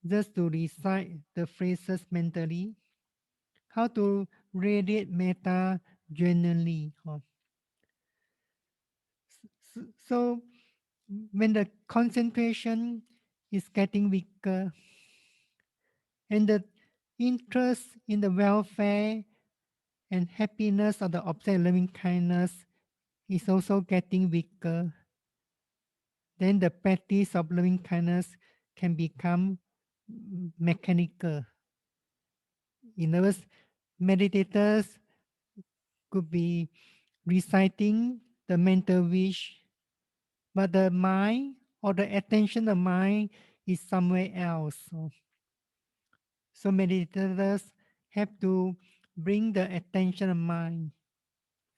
just to recite the phrases mentally. How to radiate metta genuinely. So when the concentration is getting weaker and the interest in the welfare and happiness of the object loving kindness is also getting weaker, then the practice of loving kindness can become mechanical. In other words, meditators could be reciting the mental wish, but the mind or the attention of mind is somewhere else. So meditators have to bring the attention of mind,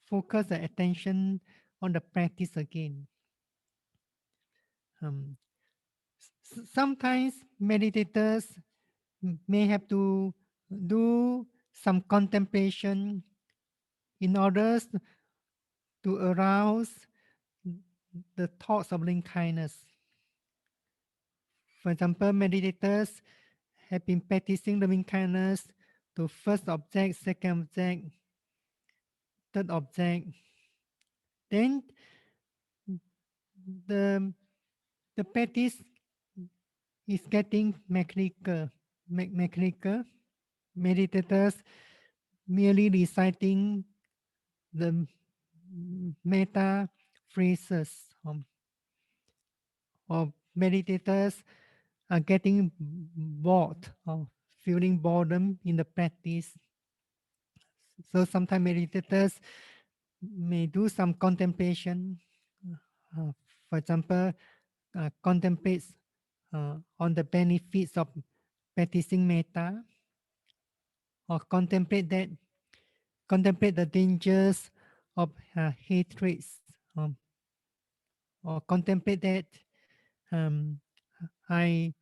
focus the attention on the practice again. Um, Sometimes meditators may have to do some contemplation in order to arouse the thoughts of loving kindness. For example, meditators have been practicing loving kindness to first object, second object, third object. Then the the practice is getting mechanical. Mechanical. Meditators merely reciting the metta phrases, or meditators are getting bored or feeling boredom in the practice. So sometimes meditators may do some contemplation. Uh, for example, contemplates on the benefits of practicing metta, or contemplate the dangers of hatreds, or contemplate that um, I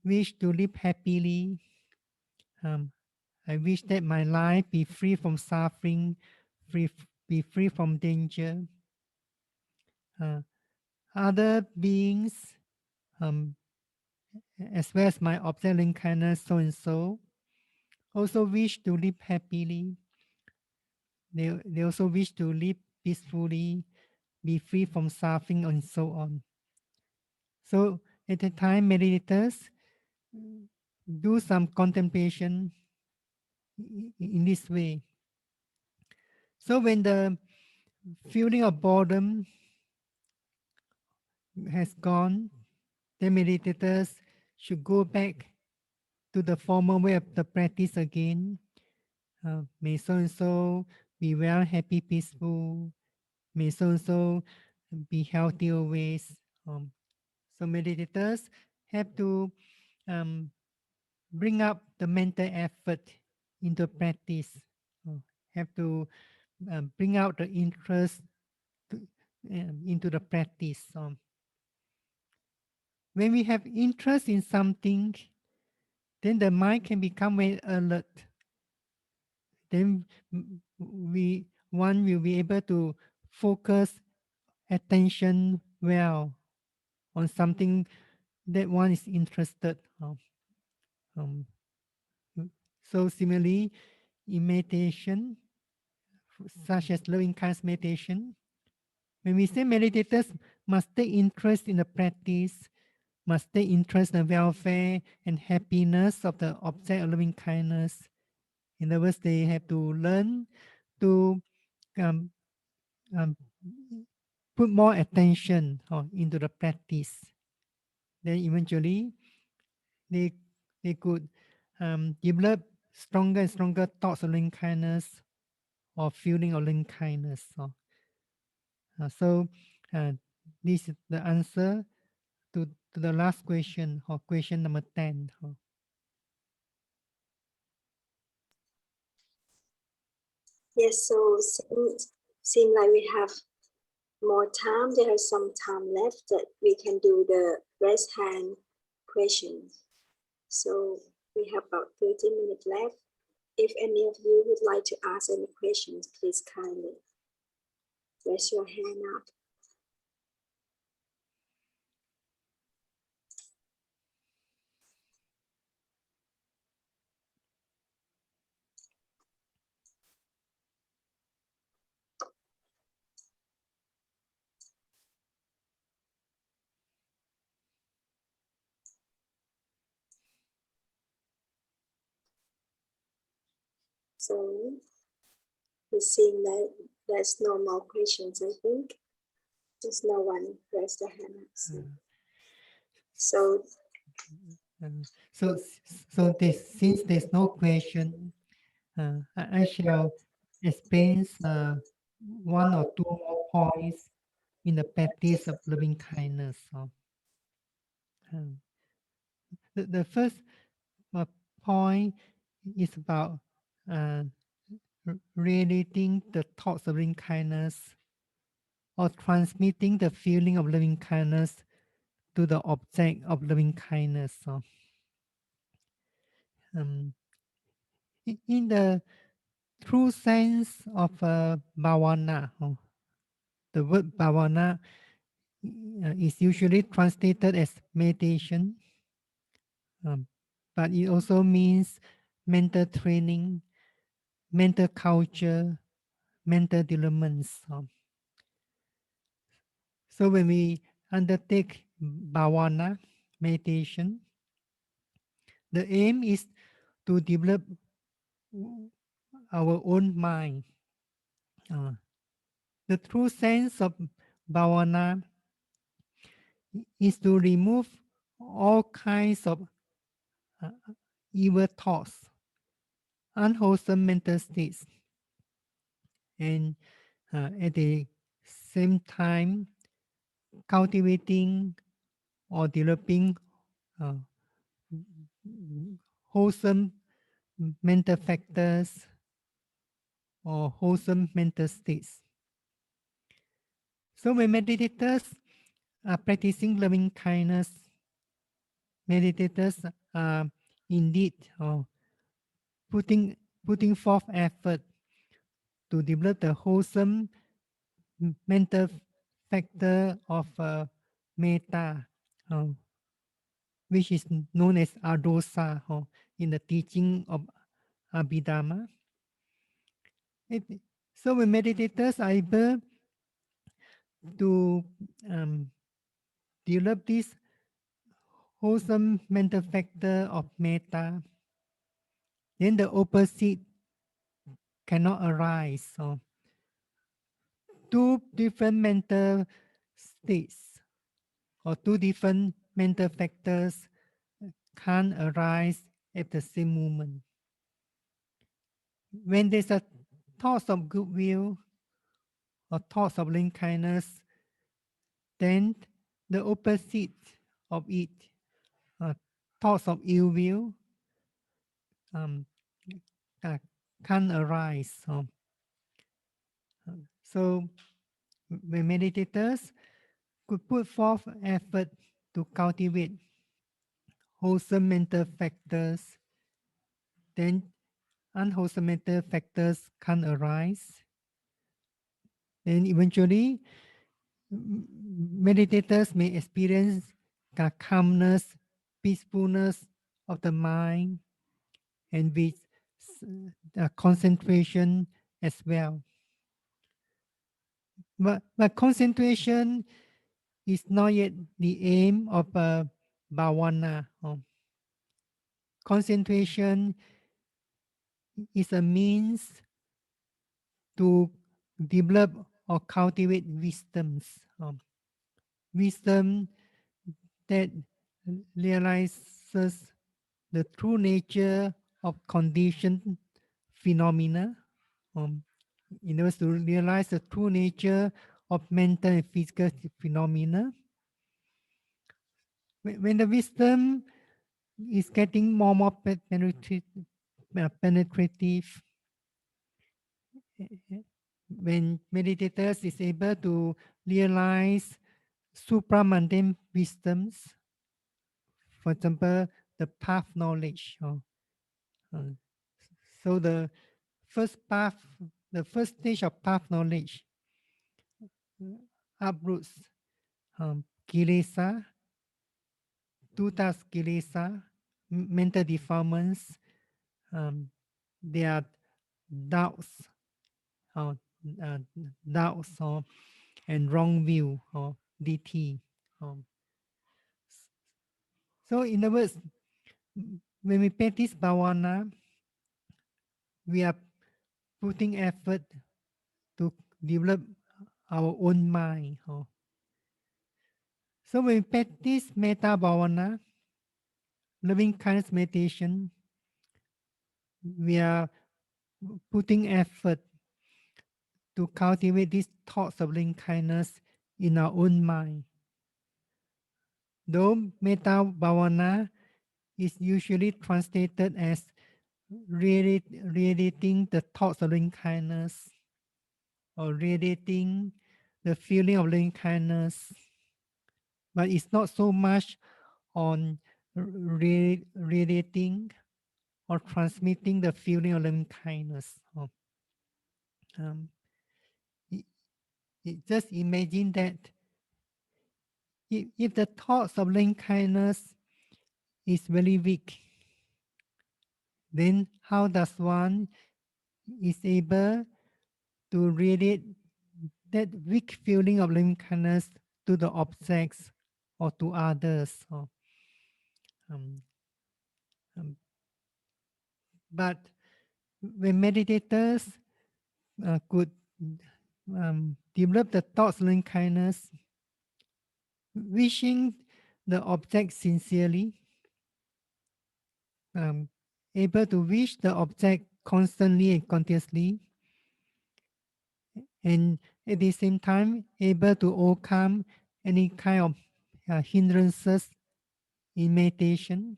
wish to live happily. Um, I wish that my life be free from suffering, be free from danger. Uh, Other beings, um, as well as my observing kindness, so and so, also wish to live happily. They also wish to live peacefully, be free from suffering, and so on. So at the time, meditators do some contemplation in this way. So when the feeling of boredom has gone, the meditators should go back to the former way of the practice again. May so and so be well, happy, peaceful. May so and so be healthy always. So meditators have to um, bring up the mental effort into practice. Have to bring out the interest to, into the practice. When we have interest in something, then the mind can become very alert. Then one will be able to focus attention well on something that one is interested of. Um, so similarly, in meditation, such as loving kindness meditation, when we say meditators must take interest in the practice, must take interest in the welfare and happiness of the object of loving kindness. In other words, they have to learn to um, um, put more attention into the practice. then eventually they could develop stronger and stronger thoughts of loving kindness or feeling of loving kindness. So this is the answer to the last question, or question number 10. Yes, so seem like we have more time. There is some time left that we can do the raise hand questions. So we have about 30 minutes left. If any of you would like to ask any questions, please kindly raise your hand up. So it seems that there's no more questions, I think. There's no one raised their hand up. So Since there's no question, I shall explain one or two more points in the practice of loving kindness. The first point is about relating the thoughts of loving kindness or transmitting the feeling of loving kindness to the object of loving kindness. In the true sense of bhavana, the word bhavana is usually translated as meditation, but it also means mental training, mental culture, mental developments. So when we undertake bhavana meditation, the aim is to develop our own mind. The true sense of bhavana is to remove all kinds of evil thoughts, unwholesome mental states, and at the same time cultivating or developing wholesome mental factors or wholesome mental states. So when meditators are practicing loving kindness, meditators are indeed putting forth effort to develop the wholesome mental factor of metta, which is known as adosa in the teaching of Abhidhamma. So when meditators are able to develop this wholesome mental factor of metta, then the opposite cannot arise. So two different mental states or two different mental factors can't arise at the same moment. When there's a thoughts of goodwill or thoughts of loving kindness, then the opposite of it, thoughts of ill will, can't arise. So when meditators could put forth effort to cultivate wholesome mental factors, then unwholesome mental factors can arise. Then eventually, meditators may experience calmness, peacefulness of the mind, and with concentration as well. But concentration is not yet the aim of bhavana. Concentration is a means to develop or cultivate wisdoms. Wisdom that realizes the true nature of conditioned phenomena. In order to realize the true nature of mental and physical phenomena. When the wisdom is getting more penetrative, when meditators is able to realize supramundane wisdoms, for example, the path knowledge. Uh, so the first path, the first stage of path knowledge uproots kilesa, tutas kilesa, mental defilements, their doubts, uh, uh, doubts and wrong view or DT. So in other words, when we practice bhavana, we are putting effort to develop our own mind. So when we practice metta bhavana, loving kindness meditation, we are putting effort to cultivate these thoughts of loving kindness in our own mind. Though metta bhavana is usually translated as radiating the thoughts of loving kindness or radiating the feeling of loving kindness, but it's not so much on radiating or transmitting the feeling of loving kindness. Um, just imagine that if the thoughts of loving kindness is very weak, then how does one is able to radiate that weak feeling of loving kindness to the objects or to others? Um, um, but when meditators could develop the thoughts of loving kindness, wishing the object sincerely, able to wish the object constantly and continuously, and at the same time able to overcome any kind of hindrances in meditation.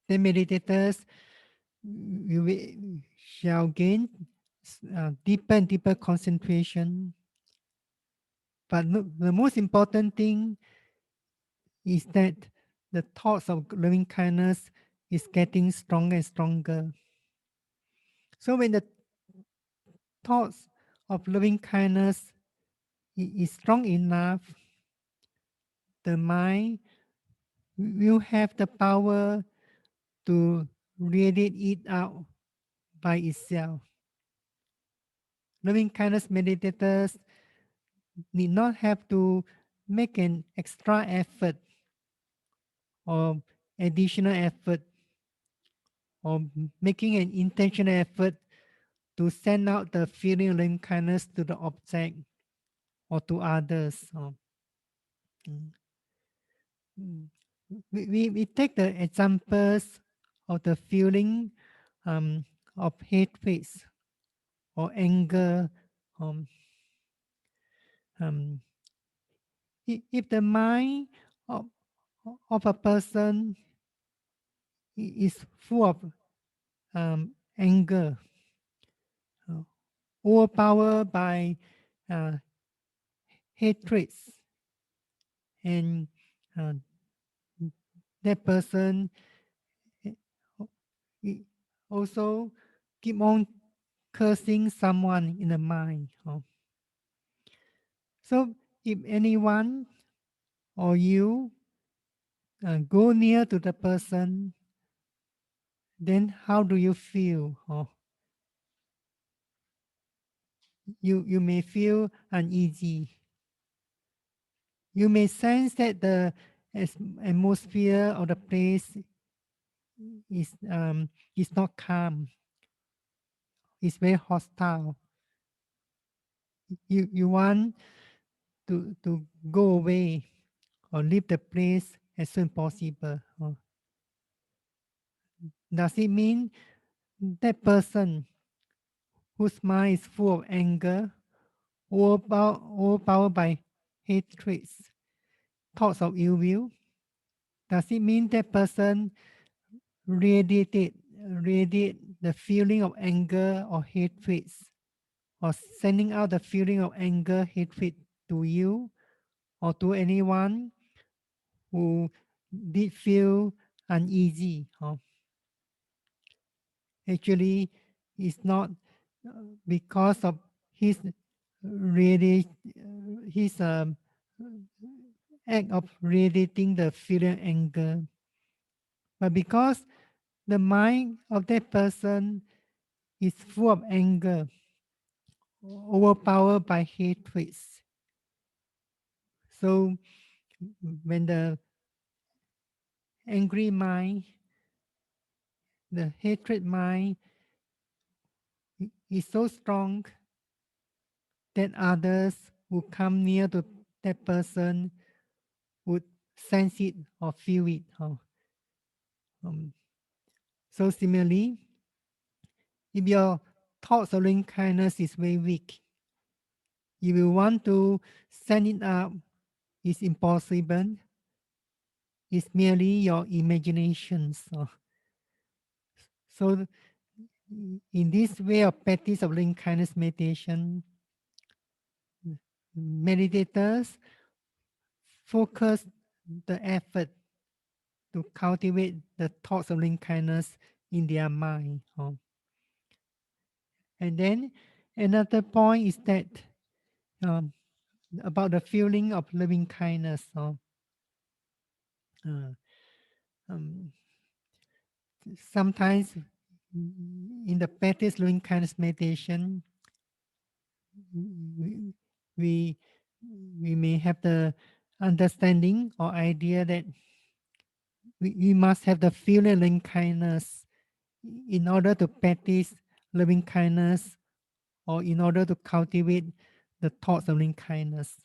The meditators shall gain deeper and deeper concentration. But the most important thing is that the thoughts of loving kindness is getting stronger and stronger. So when the thoughts of loving kindness is strong enough, the mind will have the power to radiate it out by itself. Loving kindness meditators need not have to make an extra effort or additional effort or making an intentional effort to send out the feeling of loving kindness to the object or to others. Mm. We take the examples of the feeling of hatred or anger. Um, um, if the mind of a person is full of anger, overpowered by uh, hatred, and uh, that person also keep on cursing someone in the mind. So if anyone or you go near to the person, then how do you feel? You may feel uneasy. You may sense that the atmosphere of the place is not calm. It's very hostile. You want to go away or leave the place as soon as possible. Does it mean that person whose mind is full of anger, overpowered by hatred, thoughts of ill will? Does it mean that person radiate the feeling of anger or hatred, or sending out the feeling of anger, hatred to you or to anyone who did feel uneasy? Actually, it's not because of his radi- his act of radiating the feeling of anger, but because the mind of that person is full of anger, overpowered by hatred. So when the angry mind, the hatred mind is so strong that others who come near to that person would sense it or feel it. So similarly, if your thoughts of loving kindness is very weak, if you want to send it up, it's impossible. It's merely your imaginations. So in this way of practice of loving kindness meditation, meditators focus the effort to cultivate the thoughts of loving kindness in their mind. And then another point is that um, about the feeling of loving kindness. Uh, um, Sometimes in the practice loving kindness meditation, we, we we may have the understanding or idea that we must have the feeling of loving kindness in order to practice loving kindness, or in order to cultivate the thoughts of loving kindness.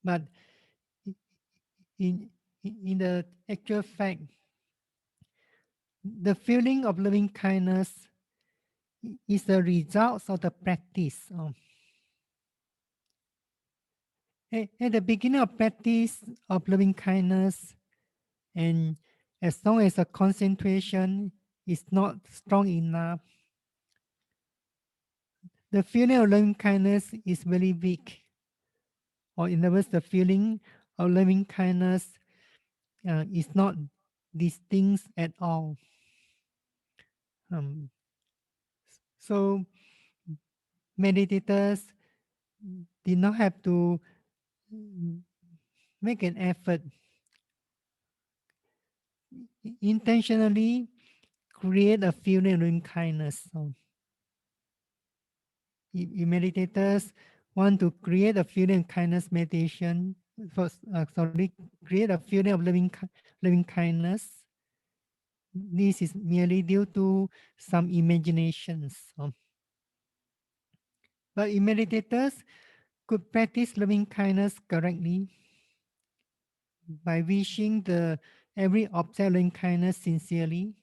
But in in the actual fact, the feeling of loving kindness is the result of the practice. At the beginning of practice of loving kindness, and as long as the concentration is not strong enough, the feeling of loving kindness is very weak. Or in other words, the feeling of loving kindness is not distinct at all. Um, so meditators did not have to make an effort intentionally create a feeling of loving kindness. So if meditators want to create a feeling of kindness meditation, create a feeling of loving kindness, this is merely due to some imaginations. But if meditators could practice loving kindness correctly by wishing the every object loving kindness sincerely,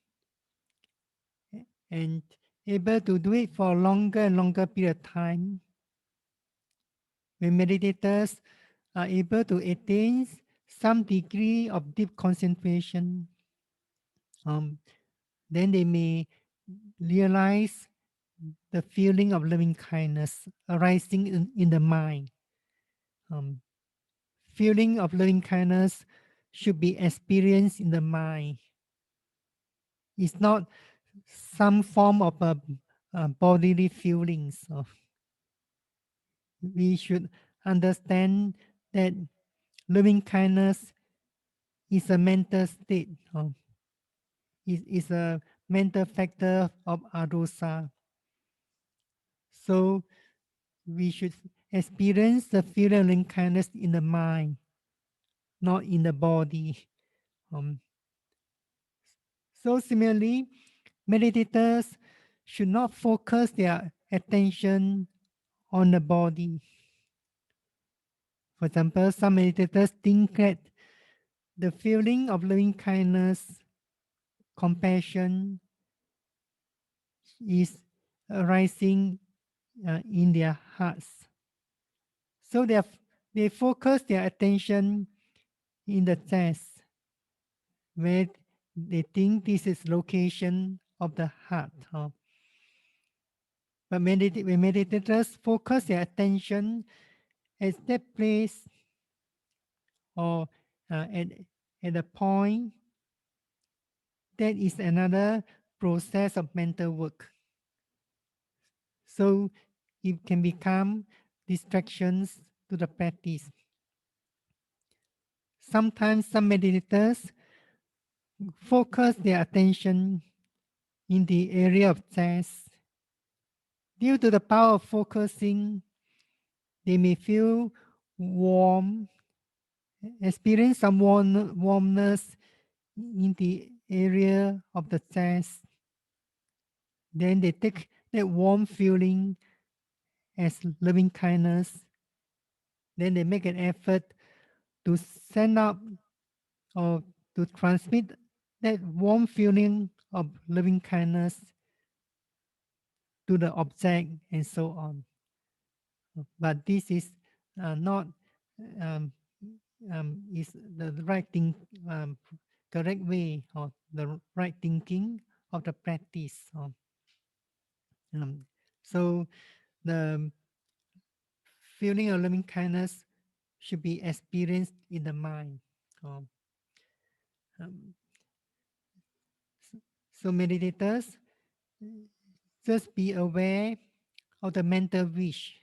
and able to do it for a longer and longer period of time, when meditators are able to attain some degree of deep concentration, then they may realize the feeling of loving kindness arising in the mind. Feeling of loving kindness should be experienced in the mind. It's not some form of a bodily feelings. We should understand that loving kindness is a mental state. Is a mental factor of arosa. So we should experience the feeling of loving kindness in the mind, not in the body. Um, so similarly, meditators should not focus their attention on the body. For example, some meditators think that the feeling of loving kindness, compassion is arising in their hearts. So they focus their attention in the chest, where they think this is location of the heart. But when meditators focus their attention at that place or at a point, that is another process of mental work. So it can become distractions to the practice. Sometimes some meditators focus their attention in the area of chest. Due to the power of focusing, they may feel warm, experience some warmness in the area of the chest. Then they take that warm feeling as loving kindness. Then they make an effort to send up or to transmit that warm feeling of loving kindness to the object and so on. But this is not um, is the right thing, correct way or the right thinking of the practice. So the feeling of loving kindness should be experienced in the mind. Um, um, so meditators, just be aware of the mental wish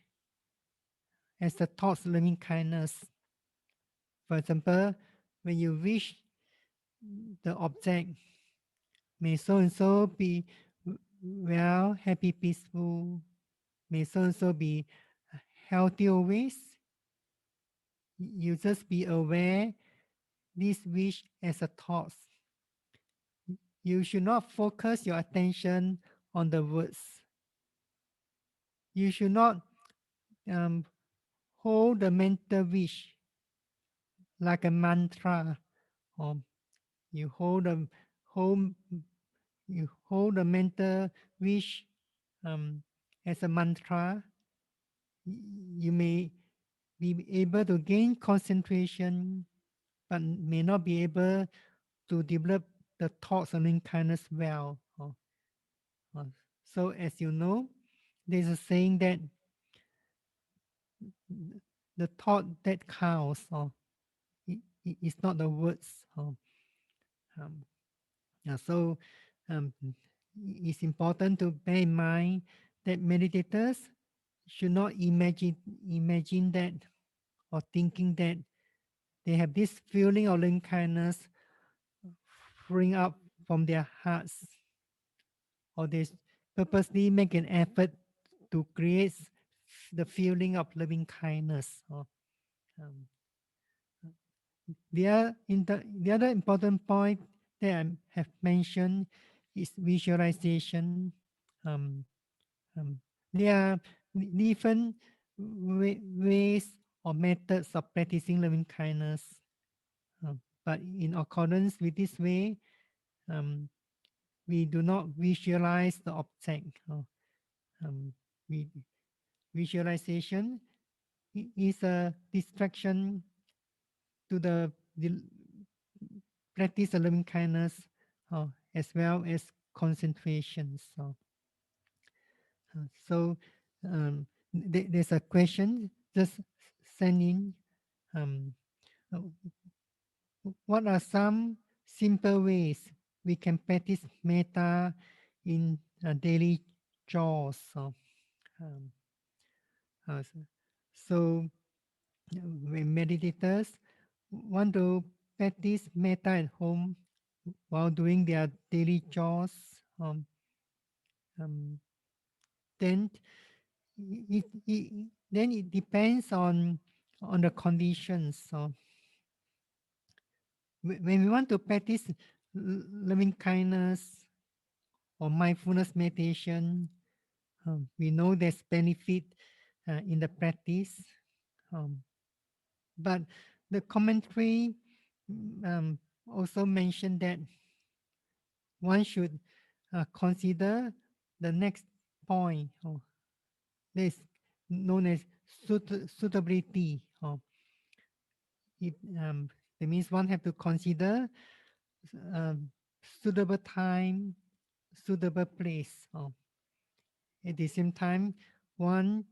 as the thoughts loving kindness. For example, when you wish the object, may so and so be well, happy, peaceful, may so and so be healthy always. You just be aware this wish as a thought. You should not focus your attention on the words. You should not um, hold the mental wish like a mantra. Or you hold you hold the mental wish as a mantra. You may be able to gain concentration, but may not be able to develop the thoughts of loving kindness well. Uh, so as you know, there's a saying that the thought that counts, or it's not the words. Um, so it's important to bear in mind that meditators should not imagine that or thinking that they have this feeling of loving kindness flowing up from their hearts, or they purposely make an effort to create the feeling of loving kindness. Um, the other important point that I have mentioned is visualization. Um, um, there are different ways or methods of practicing loving kindness. But in accordance with this way, um, we do not visualize the object. Um, we, visualization is a distraction to the practice of loving kindness as well as concentration. So there's a question just send in. Um, uh, what are some simple ways we can practice metta in daily chores? Um, uh, so when meditators want to practice metta at home while doing their daily chores, um, then then it depends on the conditions. So when we want to practice loving kindness or mindfulness meditation, we know there's benefit in the practice. Um, But the commentary also mentioned that one should consider the next point, this known as suitability. It, that means one have to consider suitable time, suitable place. At the same time, one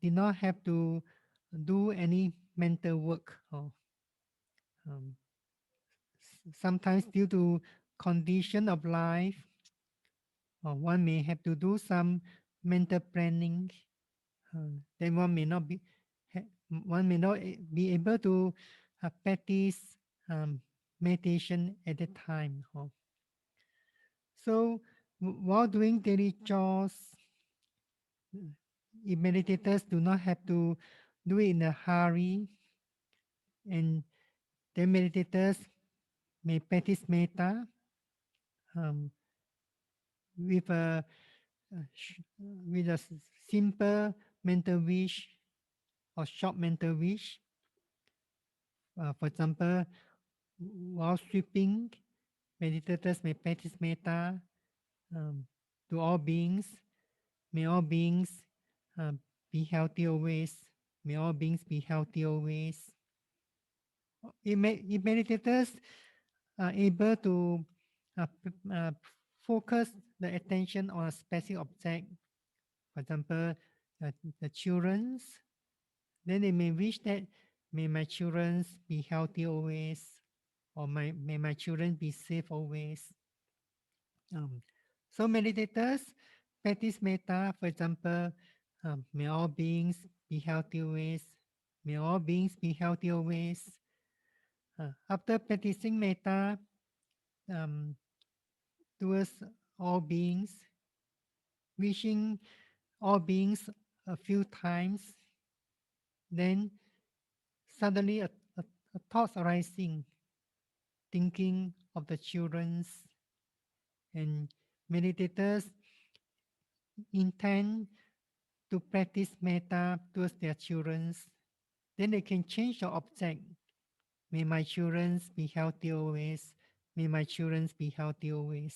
did not have to do any mental work. Um, Sometimes due to condition of life, one may have to do some mental planning. Then one may not be one may not be able to practice meditation at the time. So while doing daily chores, if meditators do not have to do it in a hurry, and then meditators may practice metta um, with a with a simple mental wish or short mental wish. For example, while sweeping, meditators may practice metta um, to all beings. May all beings be healthy always. May all beings be healthy always. If meditators are able to focus the attention on a specific object, for example, the children's, then they may wish that may my children be healthy always, or may my children be safe always. Um, so meditators practice metta, for example, may all beings be healthy always, may all beings be healthy always. After practicing metta um, towards all beings, wishing all beings a few times, then suddenly a thought arising, thinking of the children's, and meditators intend to practice metta towards their children's, then they can change the object. May my children be healthy always. May my children be healthy always.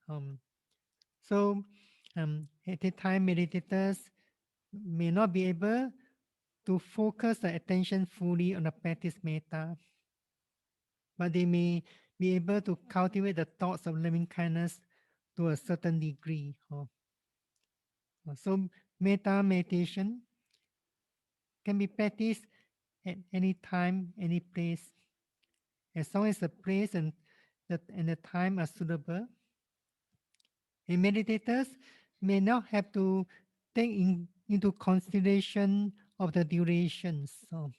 Um, so at the time, meditators may not be able to focus the attention fully on the practice metta, but they may be able to cultivate the thoughts of loving kindness to a certain degree. So metta meditation can be practiced at any time, any place, as long as the place and the time are suitable. And meditators may not have to take into consideration of the durations. So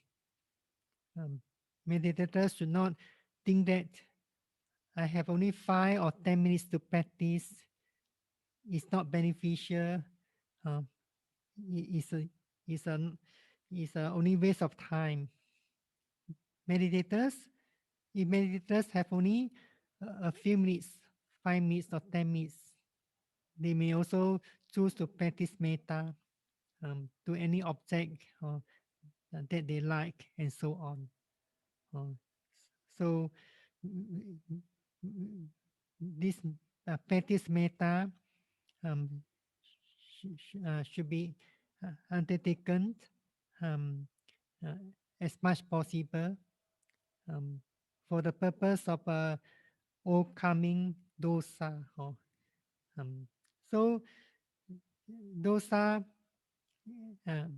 um, meditators should not think that I have only 5 or 10 minutes to practice. It's not beneficial. Uh, it's a it's a it's a only waste of time. Meditators, if meditators have only a few minutes, 5 minutes or 10 minutes, they may also choose to practice metta to any object that they like, and so on. So this practice metta um, should be undertaken um, uh, as much possible for the purpose of overcoming dosa. Um, so dosa um,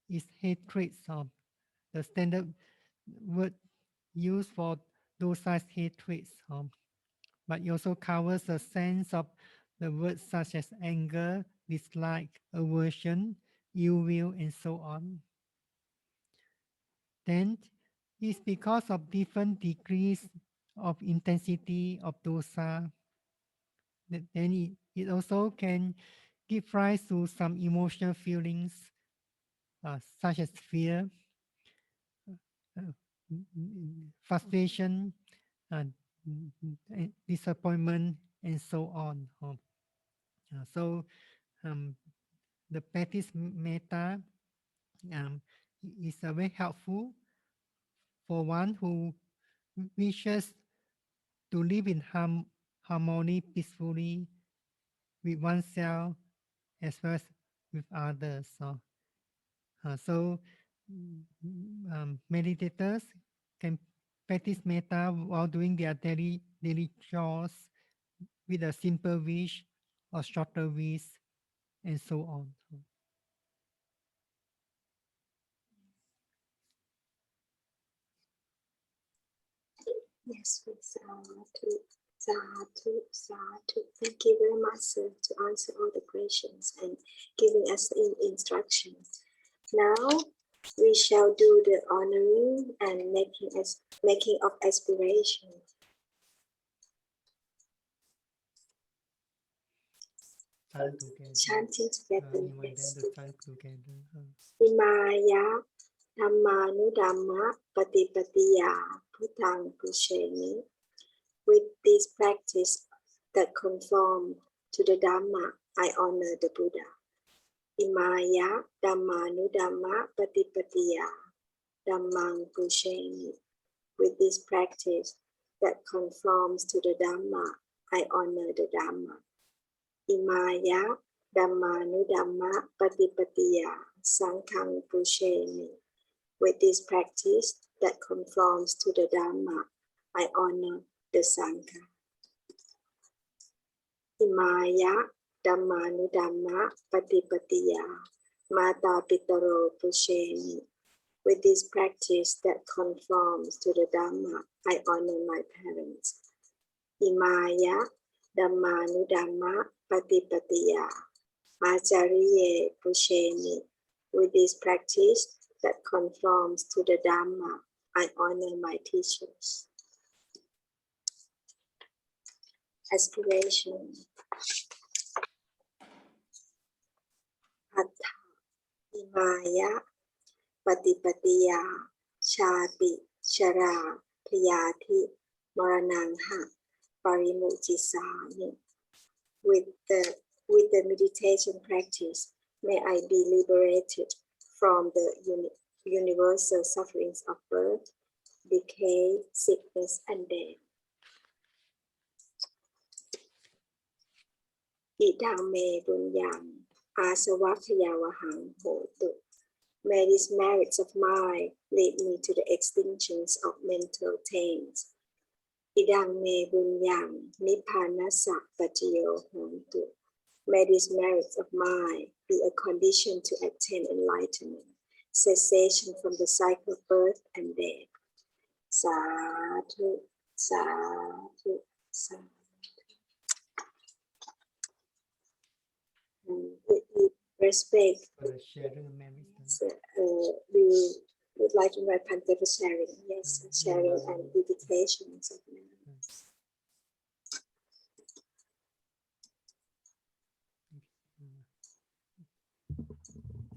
is hatred. So the standard word used for dosa is hatred. But it also covers the sense of the words such as anger, dislike, aversion, ill will, and so on. Then it's because of different degrees of intensity of dosa that then it also can give rise to some emotional feelings such as fear, uh, frustration, uh, disappointment, and so on. So the practice metta um, is very helpful for one who wishes to live in harmony peacefully with oneself as well as with others. So meditators can practice metta while doing their daily chores with a simple wish or shorter wish and so on. Yes, sadhu, sadhu, sadhu. Thank you very much, sir, to answer all the questions and giving us the instructions. Now we shall do the honoring and making of aspiration. Chant together. Chanting together. Invite them Yes. to chant together. Imaya Dhammanudhamma Patipatiya Bhutang Pusheni. With this practice that conform to the Dhamma, I honor the Buddha. Imaya Dhammanudhamma Patipatiya Dhammang Pusheni. With this practice that conforms to the Dhamma, I honor the Dhamma. Imaya Dhammanudhamma Patipatiya Sanghang Pusheni. With this practice that conforms to the Dhamma, I honor the Sangha. Imaya Dhammanudhamma Patipatiya Mata Pitaro Pusheni. With this practice that conforms to the Dhamma, I honor my parents. Imaya Dhammanudhamma Patipatiya Acariye Pusheni. With this practice that conforms to the Dhamma, I honor my teachers. Aspiration. Atha Imaya Patipatiya Chati Chara Priyati Maranangha Parimuchisami. With the meditation practice, may I be liberated from the universal sufferings of birth, decay, sickness, and death. Idang me bunyam asavakayawahang hotu. May these merits of mine lead me to the extinctions of mental taints. Idang me bunyam nippanasa patiyo hontu. May these merits of mine be a condition to attain enlightenment, cessation from the cycle of birth and death. Sadhu, sadhu, sadhu. With respect, Sharing memories. we would like to invite Bhante for sharing. Yes, sharing and meditations of memories.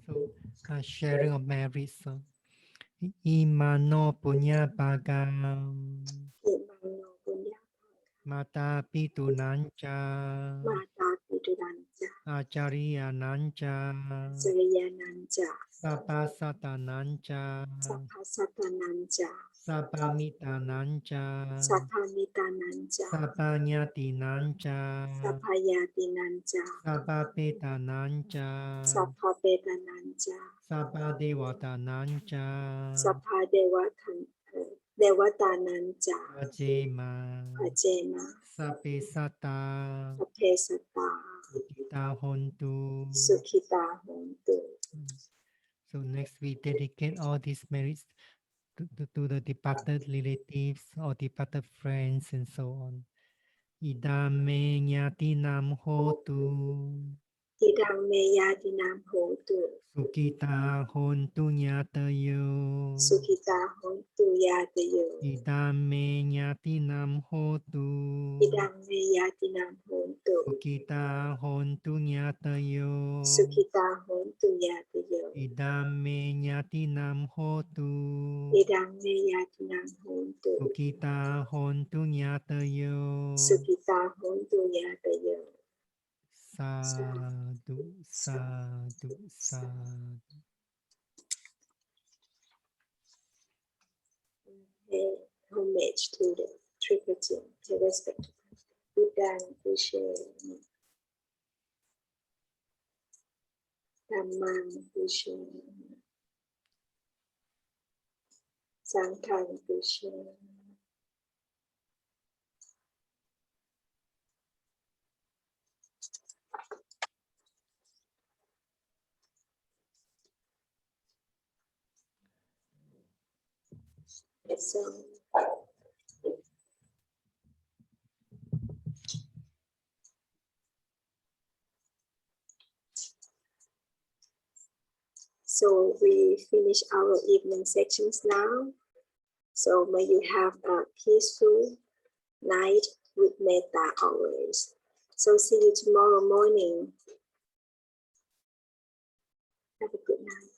So, sharing of merits. Imano punya pagam Imano punya mata pitu nanca mata piduranca acariya nanca Sariyananja sapa sata nanca Saphasatananja sapa mita nanca Saphamitananja sapa nyati nanca Saphayatinanja sapa peta nanca Saphapetananja sapa dewata nanca Devatananja ajema Ajema sape sata Apesata kita hontu. Sukhita Hontu. So next we dedicate all these merits to the departed relatives or departed friends and so on. Idame nyatinam hotu. Idang meyatinam hontu. Sukita hontu nyatayo. Sukhita Hontu Yatayo. Idame nyatinam hotu. Idang meyatinam hontu. Sukita hontu nyatayo. Sukhita Hontu Yatayo. Idame nyatinam hotu. Idang meyatinam hontu. Sukita hontu nyatayo. Sukhita Hontu Yatayo. Sadhu, sadhu, sadhu. pay homage to the Triple pay respect to Buddha, Krishna, Dhamma, Krishna, Sangha, Krishna. So we finish our evening sections now. So may you have a peaceful night with Metta always. So see you tomorrow morning. Have a good night.